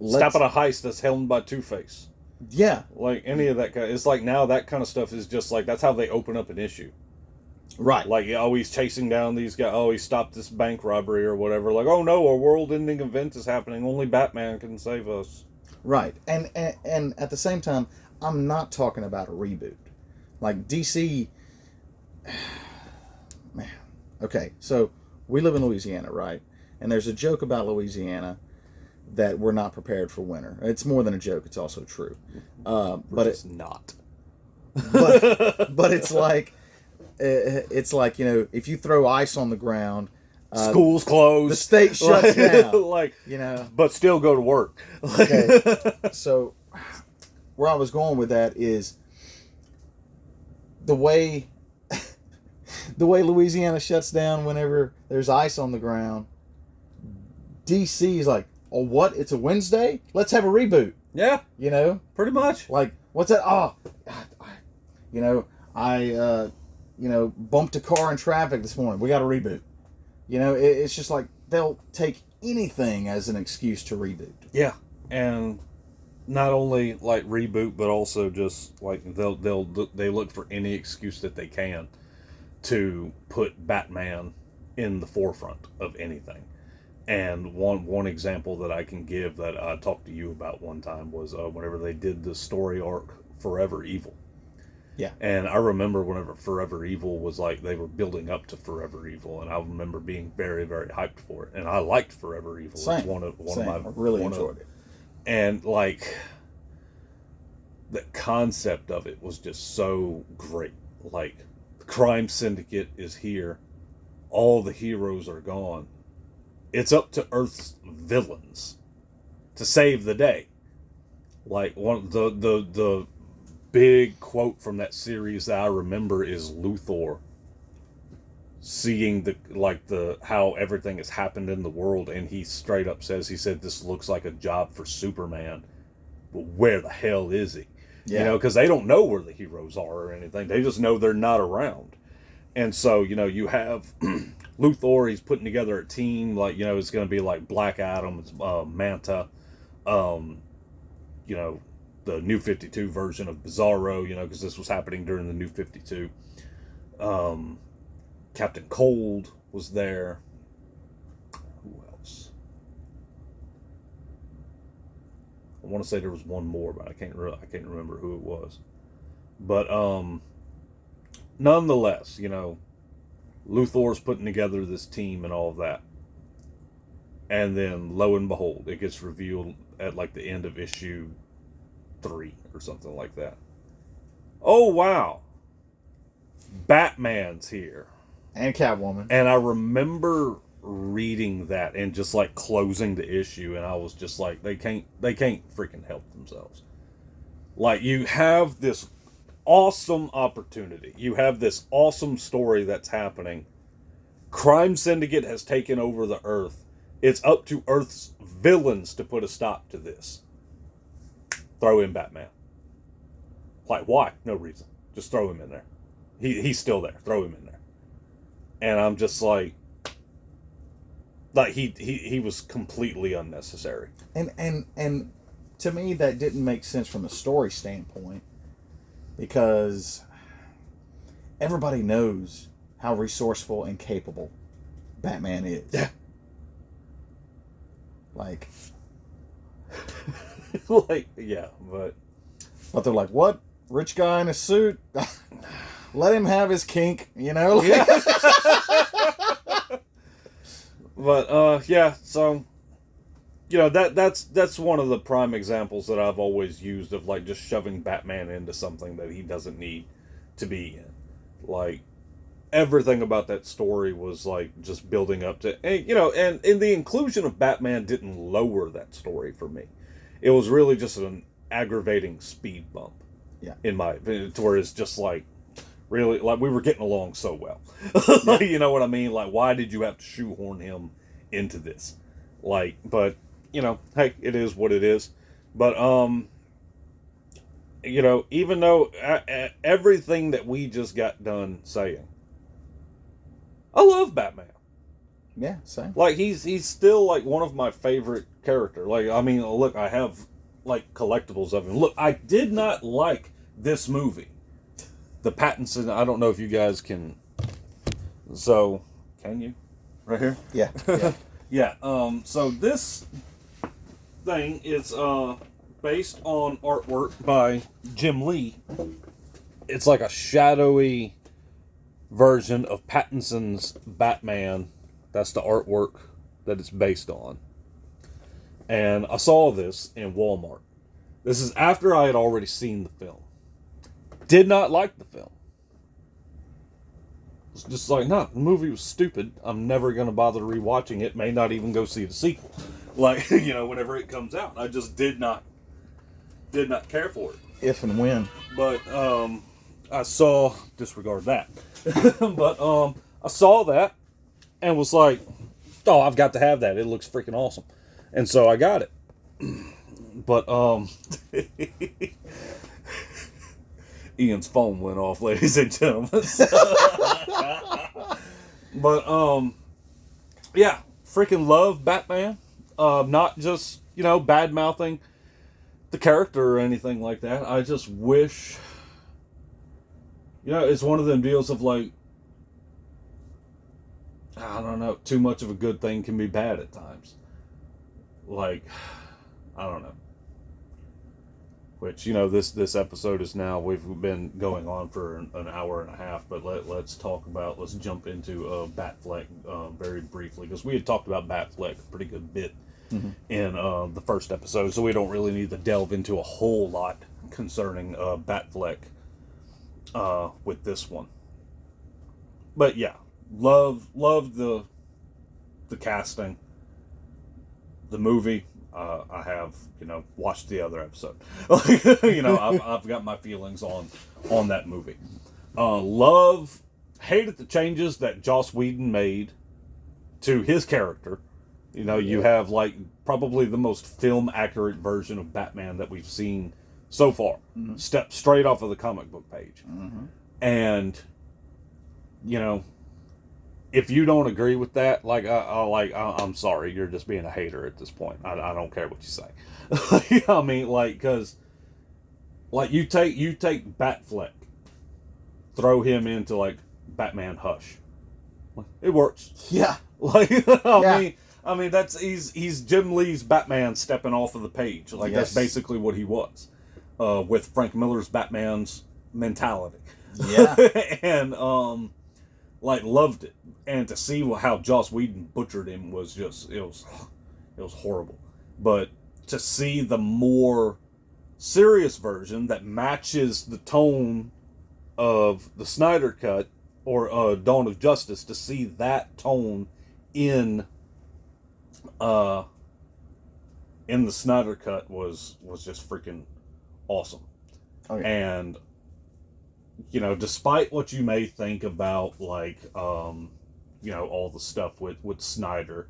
A: stopping a heist that's held by Two-Face.
B: Yeah.
A: Like, any of that kind of, it's like now that kind of stuff is just like, that's how they open up an issue.
B: Right.
A: Like, oh, he's chasing down these guys. Oh, he stopped this bank robbery or whatever. Like, oh no, a world-ending event is happening. Only Batman can save us.
B: Right. And at the same time, I'm not talking about a reboot. Like, DC... Man. Okay, so we live in Louisiana, right? And there's a joke about Louisiana that we're not prepared for winter. It's more than a joke. It's also true. But
A: it's not.
B: But it's like... It's like, you know, if you throw ice on the ground,
A: school's closed,
B: the state shuts down.
A: Like,
B: you know,
A: but still go to work.
B: Okay, so where I was going with that is the way Louisiana shuts down whenever there's ice on the ground. DC is like, oh, what? It's a Wednesday? Let's have a reboot.
A: Yeah,
B: you know,
A: pretty much.
B: Like, what's that? Oh, you know, I bumped a car in traffic this morning. We got to reboot. You know, it's just like they'll take anything as an excuse to reboot.
A: Yeah, and not only like reboot, but also just like they look for any excuse that they can to put Batman in the forefront of anything. And one example that I can give that I talked to you about one time was whenever they did the story arc Forever Evil.
B: Yeah.
A: And I remember whenever Forever Evil was like, they were building up to Forever Evil, and I remember being very, very hyped for it. And I liked Forever Evil.
B: Same.
A: It's one of
B: Same.
A: my
B: I really enjoyed it.
A: And like the concept of it was just so great. Like, the crime syndicate is here, all the heroes are gone. It's up to Earth's villains to save the day. Like, one of the big quote from that series that I remember is Luthor seeing the how everything has happened in the world, and he straight up says, he said, this looks like a job for Superman, but where the hell is he?
B: Yeah.
A: You know, because they don't know where the heroes are or anything. They just know they're not around. And so, you know, you have Luthor, he's putting together a team, like, you know, it's going to be like Black Adam, Manta, you know, the New 52 version of Bizarro, you know, because this was happening during the New 52. Captain Cold was there. Who else? I want to say there was one more, but I can't remember who it was. But nonetheless, you know, Luthor's putting together this team and all of that. And then, lo and behold, it gets revealed at like the end of issue 3 or something like that. Oh, wow. Batman's here.
B: And Catwoman.
A: And I remember reading that and just like closing the issue, and I was just like, they can't freaking help themselves. Like, you have this awesome opportunity. You have this awesome story that's happening. Crime Syndicate has taken over the Earth. It's up to Earth's villains to put a stop to this. Throw in Batman. Like, why? No reason. Just throw him in there. He's still there. Throw him in there. And I'm just like he was completely unnecessary.
B: And to me, that didn't make sense from a story standpoint, because everybody knows how resourceful and capable Batman is.
A: Yeah.
B: Like,
A: like, yeah, but
B: they're like, what? Rich guy in a suit? Let him have his kink, you know? Like,
A: yeah. But yeah, so you know, that's one of the prime examples that I've always used of like just shoving Batman into something that he doesn't need to be in. Like, everything about that story was like just building up to, and, you know, and the inclusion of Batman didn't lower that story for me. It was really just an aggravating speed bump.
B: Yeah.
A: In my opinion, to where it's just like, really, like, we were getting along so well. You know what I mean? Like, why did you have to shoehorn him into this? Like, but, you know, hey, it is what it is. But, you know, even though everything that we just got done saying, I love Batman.
B: Yeah, same.
A: Like, he's still, like, one of my favorite characters. Like, I mean, look, I have, like, collectibles of him. Look, I did not like this movie. The Pattinson, I don't know if you guys can. So, can you? Right here?
B: Yeah. Yeah.
A: Yeah. So this thing is based on artwork by Jim Lee. It's like a shadowy version of Pattinson's Batman. That's the artwork that it's based on. And I saw this in Walmart. This is after I had already seen the film. Did not like the film. It's just like, no, the movie was stupid. I'm never going to bother rewatching it. May not even go see the sequel. Like, you know, whenever it comes out. I just did not care for it.
B: If and when.
A: But I saw, disregard that. But I saw that and was like, oh, I've got to have that. It looks freaking awesome. And so I got it. But Ian's phone went off, ladies and gentlemen. But yeah, freaking love Batman. Not just, you know, bad mouthing the character or anything like that. I just wish, you know, it's one of them deals of like, I don't know, too much of a good thing can be bad at times. Like, I don't know. Which, this episode is now, we've been going on for an hour and a half, but let's jump into Batfleck very briefly, because we had talked about Batfleck a pretty good bit in the first episode, so we don't really need to delve into a whole lot concerning Batfleck with this one. But yeah, love the casting, the movie. I have, watched the other episode. I've got my feelings on that movie. Hated the changes that Joss Whedon made to his character. You have like probably the most film accurate version of Batman that we've seen so far. Step straight off of the comic book page. And, if you don't agree with that, I'm sorry, you're just being a hater at this point. I don't care what you say. I mean, because, you take Batfleck, throw him into, Batman Hush. It works.
B: Yeah.
A: I mean, he's Jim Lee's Batman stepping off of the page.
B: Yes.
A: That's basically what he was, with Frank Miller's Batman's mentality.
B: Yeah.
A: And, loved it. And to see how Joss Whedon butchered him was just, it was horrible. But to see the more serious version that matches the tone of the Snyder Cut or Dawn of Justice, to see that tone in the Snyder Cut was just freaking awesome.
B: Oh, yeah.
A: And despite what you may think about all the stuff with Snyder,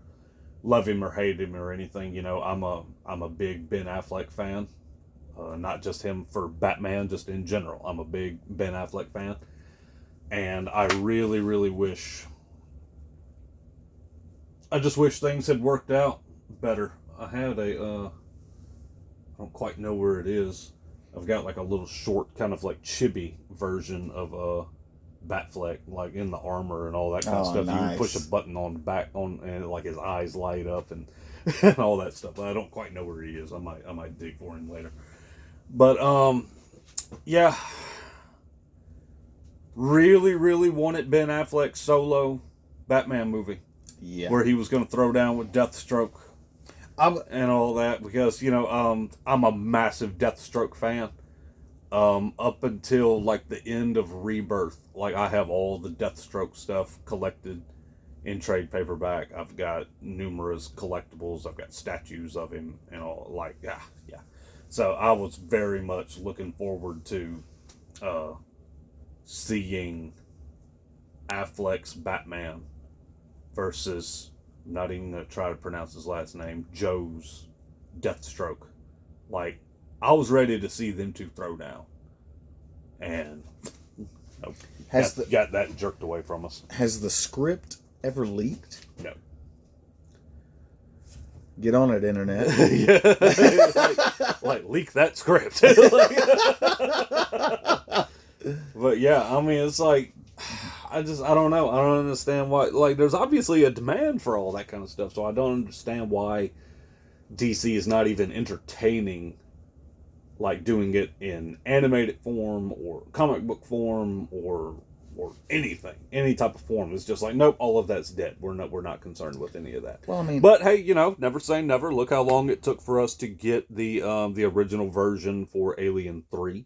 A: love him or hate him or anything, I'm a big Ben Affleck fan. Not just him for Batman, just in general. I'm a big Ben Affleck fan. And I really, really I just wish things had worked out better. I had I don't quite know where it is. I've got a little short kind of chibi version of Batfleck, in the armor and all that kind of stuff.
B: Nice.
A: You can push a button on the back and his eyes light up and, and all that stuff. But I don't quite know where he is. I might dig for him later. But yeah, really, really wanted Ben Affleck's solo Batman movie.
B: Yeah.
A: Where he was going to throw down with Deathstroke. And all that, because I'm a massive Deathstroke fan. Up until the end of Rebirth, I have all the Deathstroke stuff collected in trade paperback. I've got numerous collectibles. I've got statues of him and all. Yeah. So I was very much looking forward to seeing Affleck's Batman versus, I'm not even going to try to pronounce his last name, Joe's Deathstroke. I was ready to see them two throw down. And nope, got that jerked away from us.
B: Has the script ever leaked?
A: No.
B: Get on it, internet.
A: Leak that script. But yeah, I mean, it's I don't know. I don't understand why. There's obviously a demand for all that kind of stuff, so I don't understand why DC is not even entertaining, doing it in animated form or comic book form or anything, any type of form. It's just nope, all of that's dead. We're not concerned with any of that.
B: Well, I mean,
A: but hey, never say never. Look how long it took for us to get the original version for Alien 3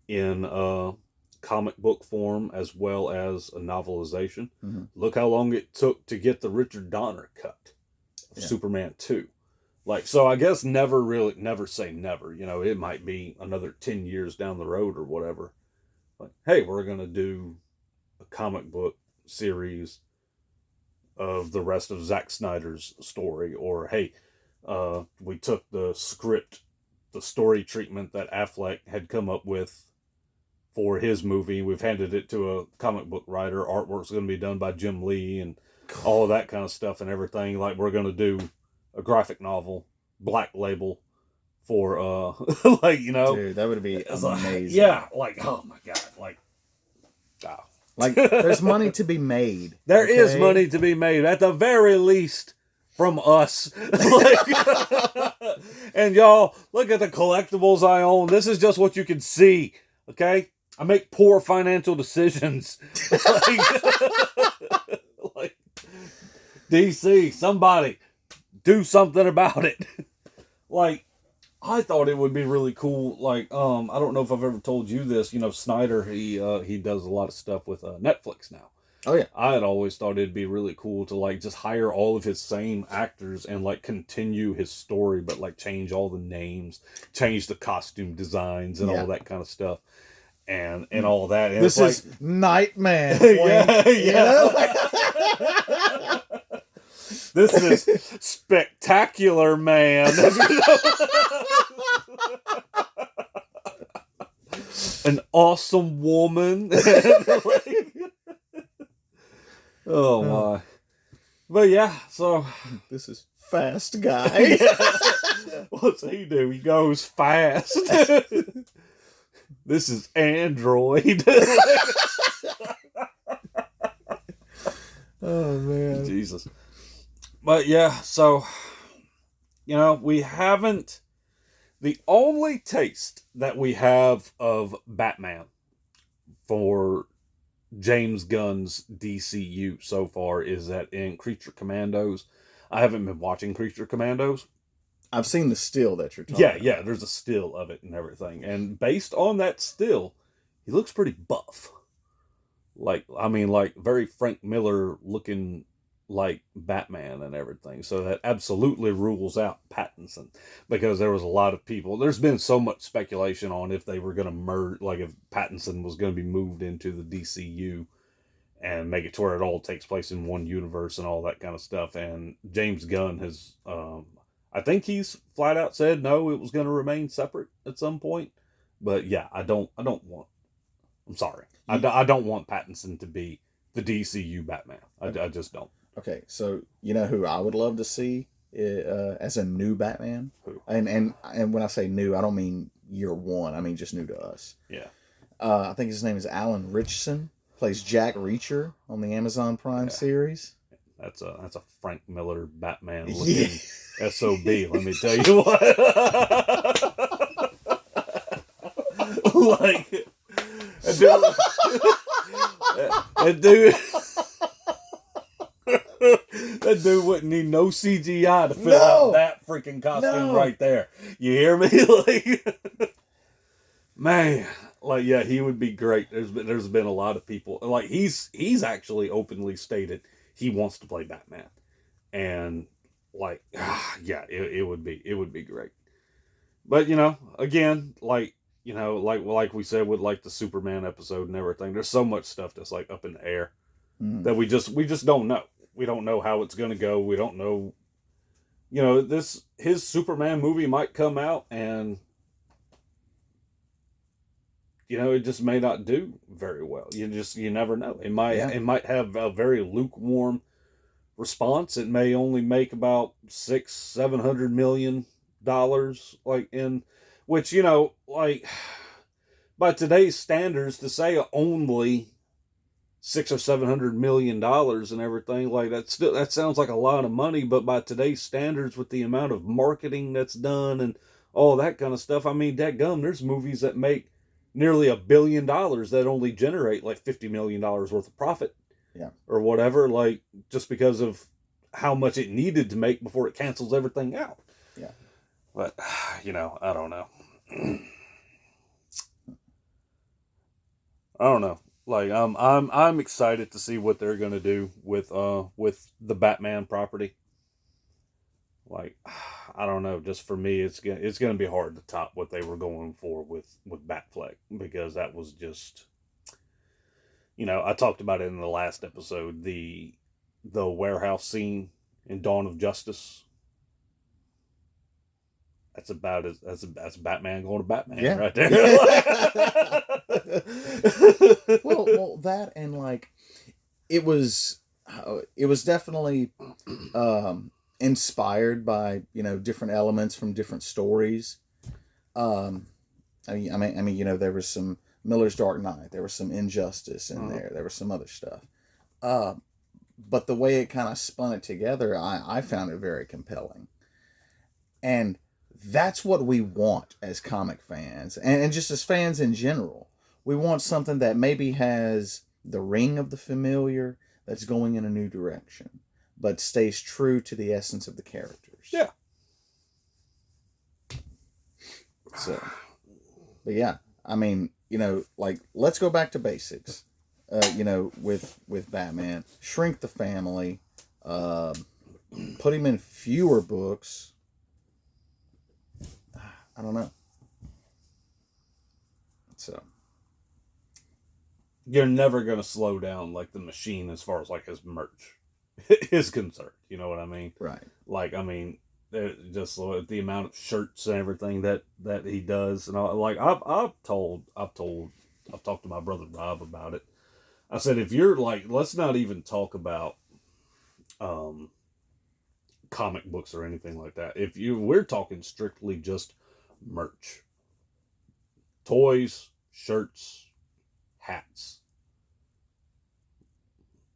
A: in comic book form as well as a novelization.
B: Mm-hmm.
A: Look how long it took to get the Richard Donner cut of Superman 2. So I guess never say never. It might be another 10 years down the road or whatever. Hey, we're going to do a comic book series of the rest of Zack Snyder's story. Or, hey, we took the script, the story treatment that Affleck had come up with for his movie. We've handed it to a comic book writer. Artwork's going to be done by Jim Lee and all of that kind of stuff and everything. We're going to do a graphic novel, Black Label, for,
B: Dude, that would be amazing.
A: oh my God.
B: Like, there's money to be made.
A: There is money to be made, at the very least, from us. And y'all, look at the collectibles I own. This is just what you can see, okay? I make poor financial decisions. Like, DC, somebody, do something about it. Like, I thought it would be really cool. Like, I don't know if I've ever told you this. Snyder, he does a lot of stuff with Netflix now.
B: Oh yeah.
A: I had always thought it'd be really cool to like just hire all of his same actors and like continue his story, but like change all the names, change the costume designs and all that kind of stuff, and all that. And
B: this
A: it's
B: is Nightman.
A: yeah. This is Spectacular Man. An awesome woman. Oh my. But yeah, so
B: this is Fast Guy.
A: What's he do? He goes fast. This is Android.
B: Oh man.
A: Jesus. But yeah, so we haven't, the only taste that we have of Batman for James Gunn's DCU so far is that in Creature Commandos. I haven't been watching Creature Commandos.
B: I've seen the still that you're talking about.
A: Yeah, there's a still of it and everything. And based on that still, he looks pretty buff. Like very Frank Miller looking like Batman and everything. So that absolutely rules out Pattinson, because there was a lot of people. There's been so much speculation on if they were going to merge, like if Pattinson was going to be moved into the DCU and make it to where it all takes place in one universe and all that kind of stuff. And James Gunn has, I think he's flat out said no, it was going to remain separate at some point. But yeah, I'm sorry. I don't want Pattinson to be the DCU Batman. I just don't.
B: Okay, so you know who I would love to see as a new Batman?
A: Who?
B: And when I say new, I don't mean year one. I mean just new to us.
A: Yeah.
B: I think his name is Alan Ritchson. Plays Jack Reacher on the Amazon Prime series.
A: That's a Frank Miller Batman looking SOB. Let me tell you what. Like that dude. That dude wouldn't need no CGI to fill out that freaking costume right there. You hear me? Like, man, like, yeah, he would be great. There's been a lot of people, like, he's actually openly stated he wants to play Batman, and like, yeah, it would be great. But again, like, like we said with like the Superman episode and everything, there's so much stuff that's like up in the air that we just don't know. We don't know how it's going to go. We don't know, his Superman movie might come out and, it just may not do very well. You never know. It might have a very lukewarm response. It may only make about $600-700 million, like, in which, like, by today's standards, to say only $600-700 million and everything, like, that sounds like a lot of money, but by today's standards, with the amount of marketing that's done and all that kind of stuff, I mean, dadgum, there's movies that make nearly $1 billion that only generate like $50 million worth of profit, or whatever, like, just because of how much it needed to make before it cancels everything out.
B: Yeah,
A: but I don't know. I don't know. Like, I'm excited to see what they're gonna do with the Batman property. Like, I don't know. Just for me, it's gonna be hard to top what they were going for with Batfleck, because that was just, I talked about it in the last episode, the warehouse scene in Dawn of Justice. That's about that's Batman going to Batman right there.
B: well, that, and like, it was definitely inspired by different elements from different stories. I mean, there was some Miller's Dark Knight. There was some Injustice in there. There was some other stuff. Uh, but the way it kind of spun it together, I found it very compelling. And that's what we want as comic fans, and just as fans in general. We want something that maybe has the ring of the familiar, that's going in a new direction, but stays true to the essence of the characters.
A: Yeah.
B: So, but yeah, I mean, like, let's go back to basics. With Batman, shrink the family, put him in fewer books. I don't know. So
A: you're never going to slow down like the Machine as far as like his merch is concerned. You know what I mean?
B: Right.
A: Like, I mean, just the amount of shirts and everything that he does, and like I've talked to my brother Rob about it. I said, if you're like, let's not even talk about comic books or anything like that. We're talking strictly just merch, toys, shirts, hats.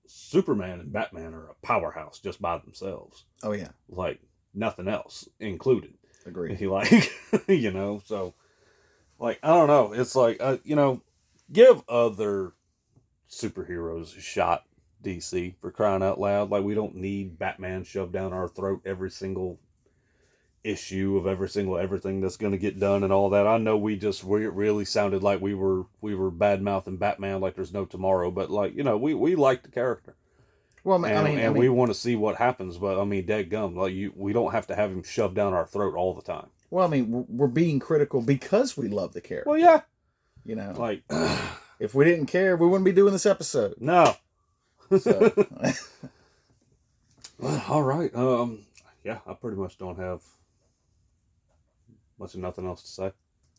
A: Superman and Batman are a powerhouse just by themselves.
B: Oh yeah,
A: like nothing else included.
B: Agreed.
A: He like, so like I don't know. It's like give other superheroes a shot. DC, for crying out loud. Like, we don't need Batman shoved down our throat every single issue of everything that's going to get done and all that. I know we really sounded like we were bad mouthing Batman like there's no tomorrow, but like, we like the character.
B: Well,
A: I mean, we want to see what happens, but I mean, dadgum, like we don't have to have him shoved down our throat all the time.
B: Well, I mean, we're being critical because we love the character.
A: Well, yeah,
B: like if we didn't care, we wouldn't be doing this episode.
A: No.
B: So.
A: Well, all right. Yeah, I pretty much don't have much of nothing else to say.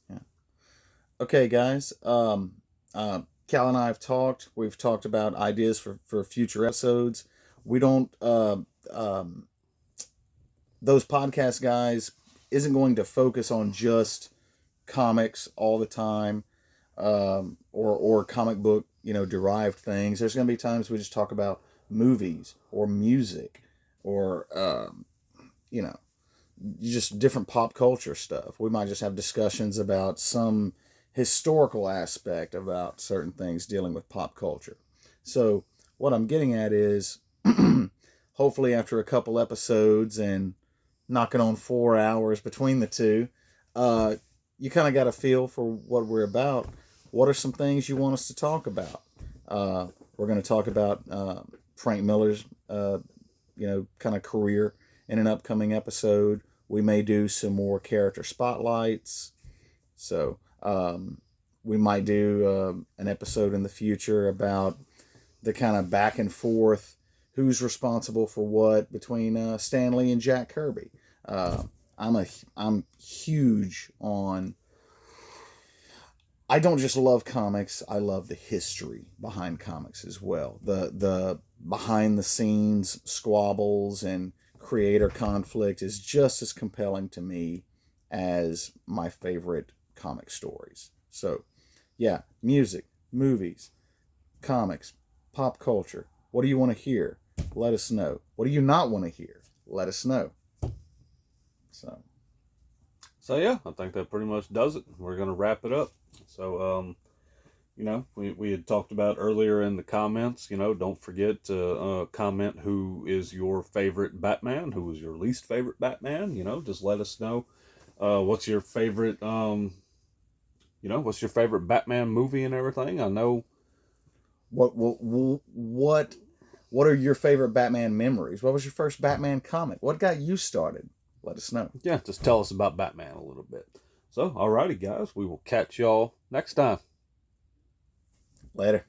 B: Yeah. Okay, guys. Cal and I have talked. We've talked about ideas for future episodes. We don't. Those podcast guys isn't going to focus on just comics all the time, or comic book derived things. There's going to be times we just talk about movies or music or just different pop culture stuff. We might just have discussions about some historical aspect about certain things dealing with pop culture. So what I'm getting at is hopefully after a couple episodes and knocking on 4 hours between the two, you kind of got a feel for what we're about. What are some things you want us to talk about? We're going to talk about Frank Miller's kind of career in an upcoming episode. We may do some more character spotlights. So we might do an episode in the future about the kind of back and forth, who's responsible for what between Stan Lee and Jack Kirby. I'm huge on. I don't just love comics. I love the history behind comics as well. The behind the scenes squabbles and creator conflict is just as compelling to me as my favorite comic stories. So, yeah, music, movies, comics, pop culture. What do you want to hear? Let us know. What do you not want to hear? Let us know.
A: So yeah, I think that pretty much does it. We're going to wrap it up. So, we had talked about earlier in the comments, don't forget to comment who is your favorite Batman, who is your least favorite Batman, just let us know what's your favorite, what's your favorite Batman movie and everything. I know.
B: What are your favorite Batman memories? What was your first Batman comic? What got you started? Let us know.
A: Yeah, just tell us about Batman a little bit. So, alrighty, guys, we will catch y'all next time.
B: Later.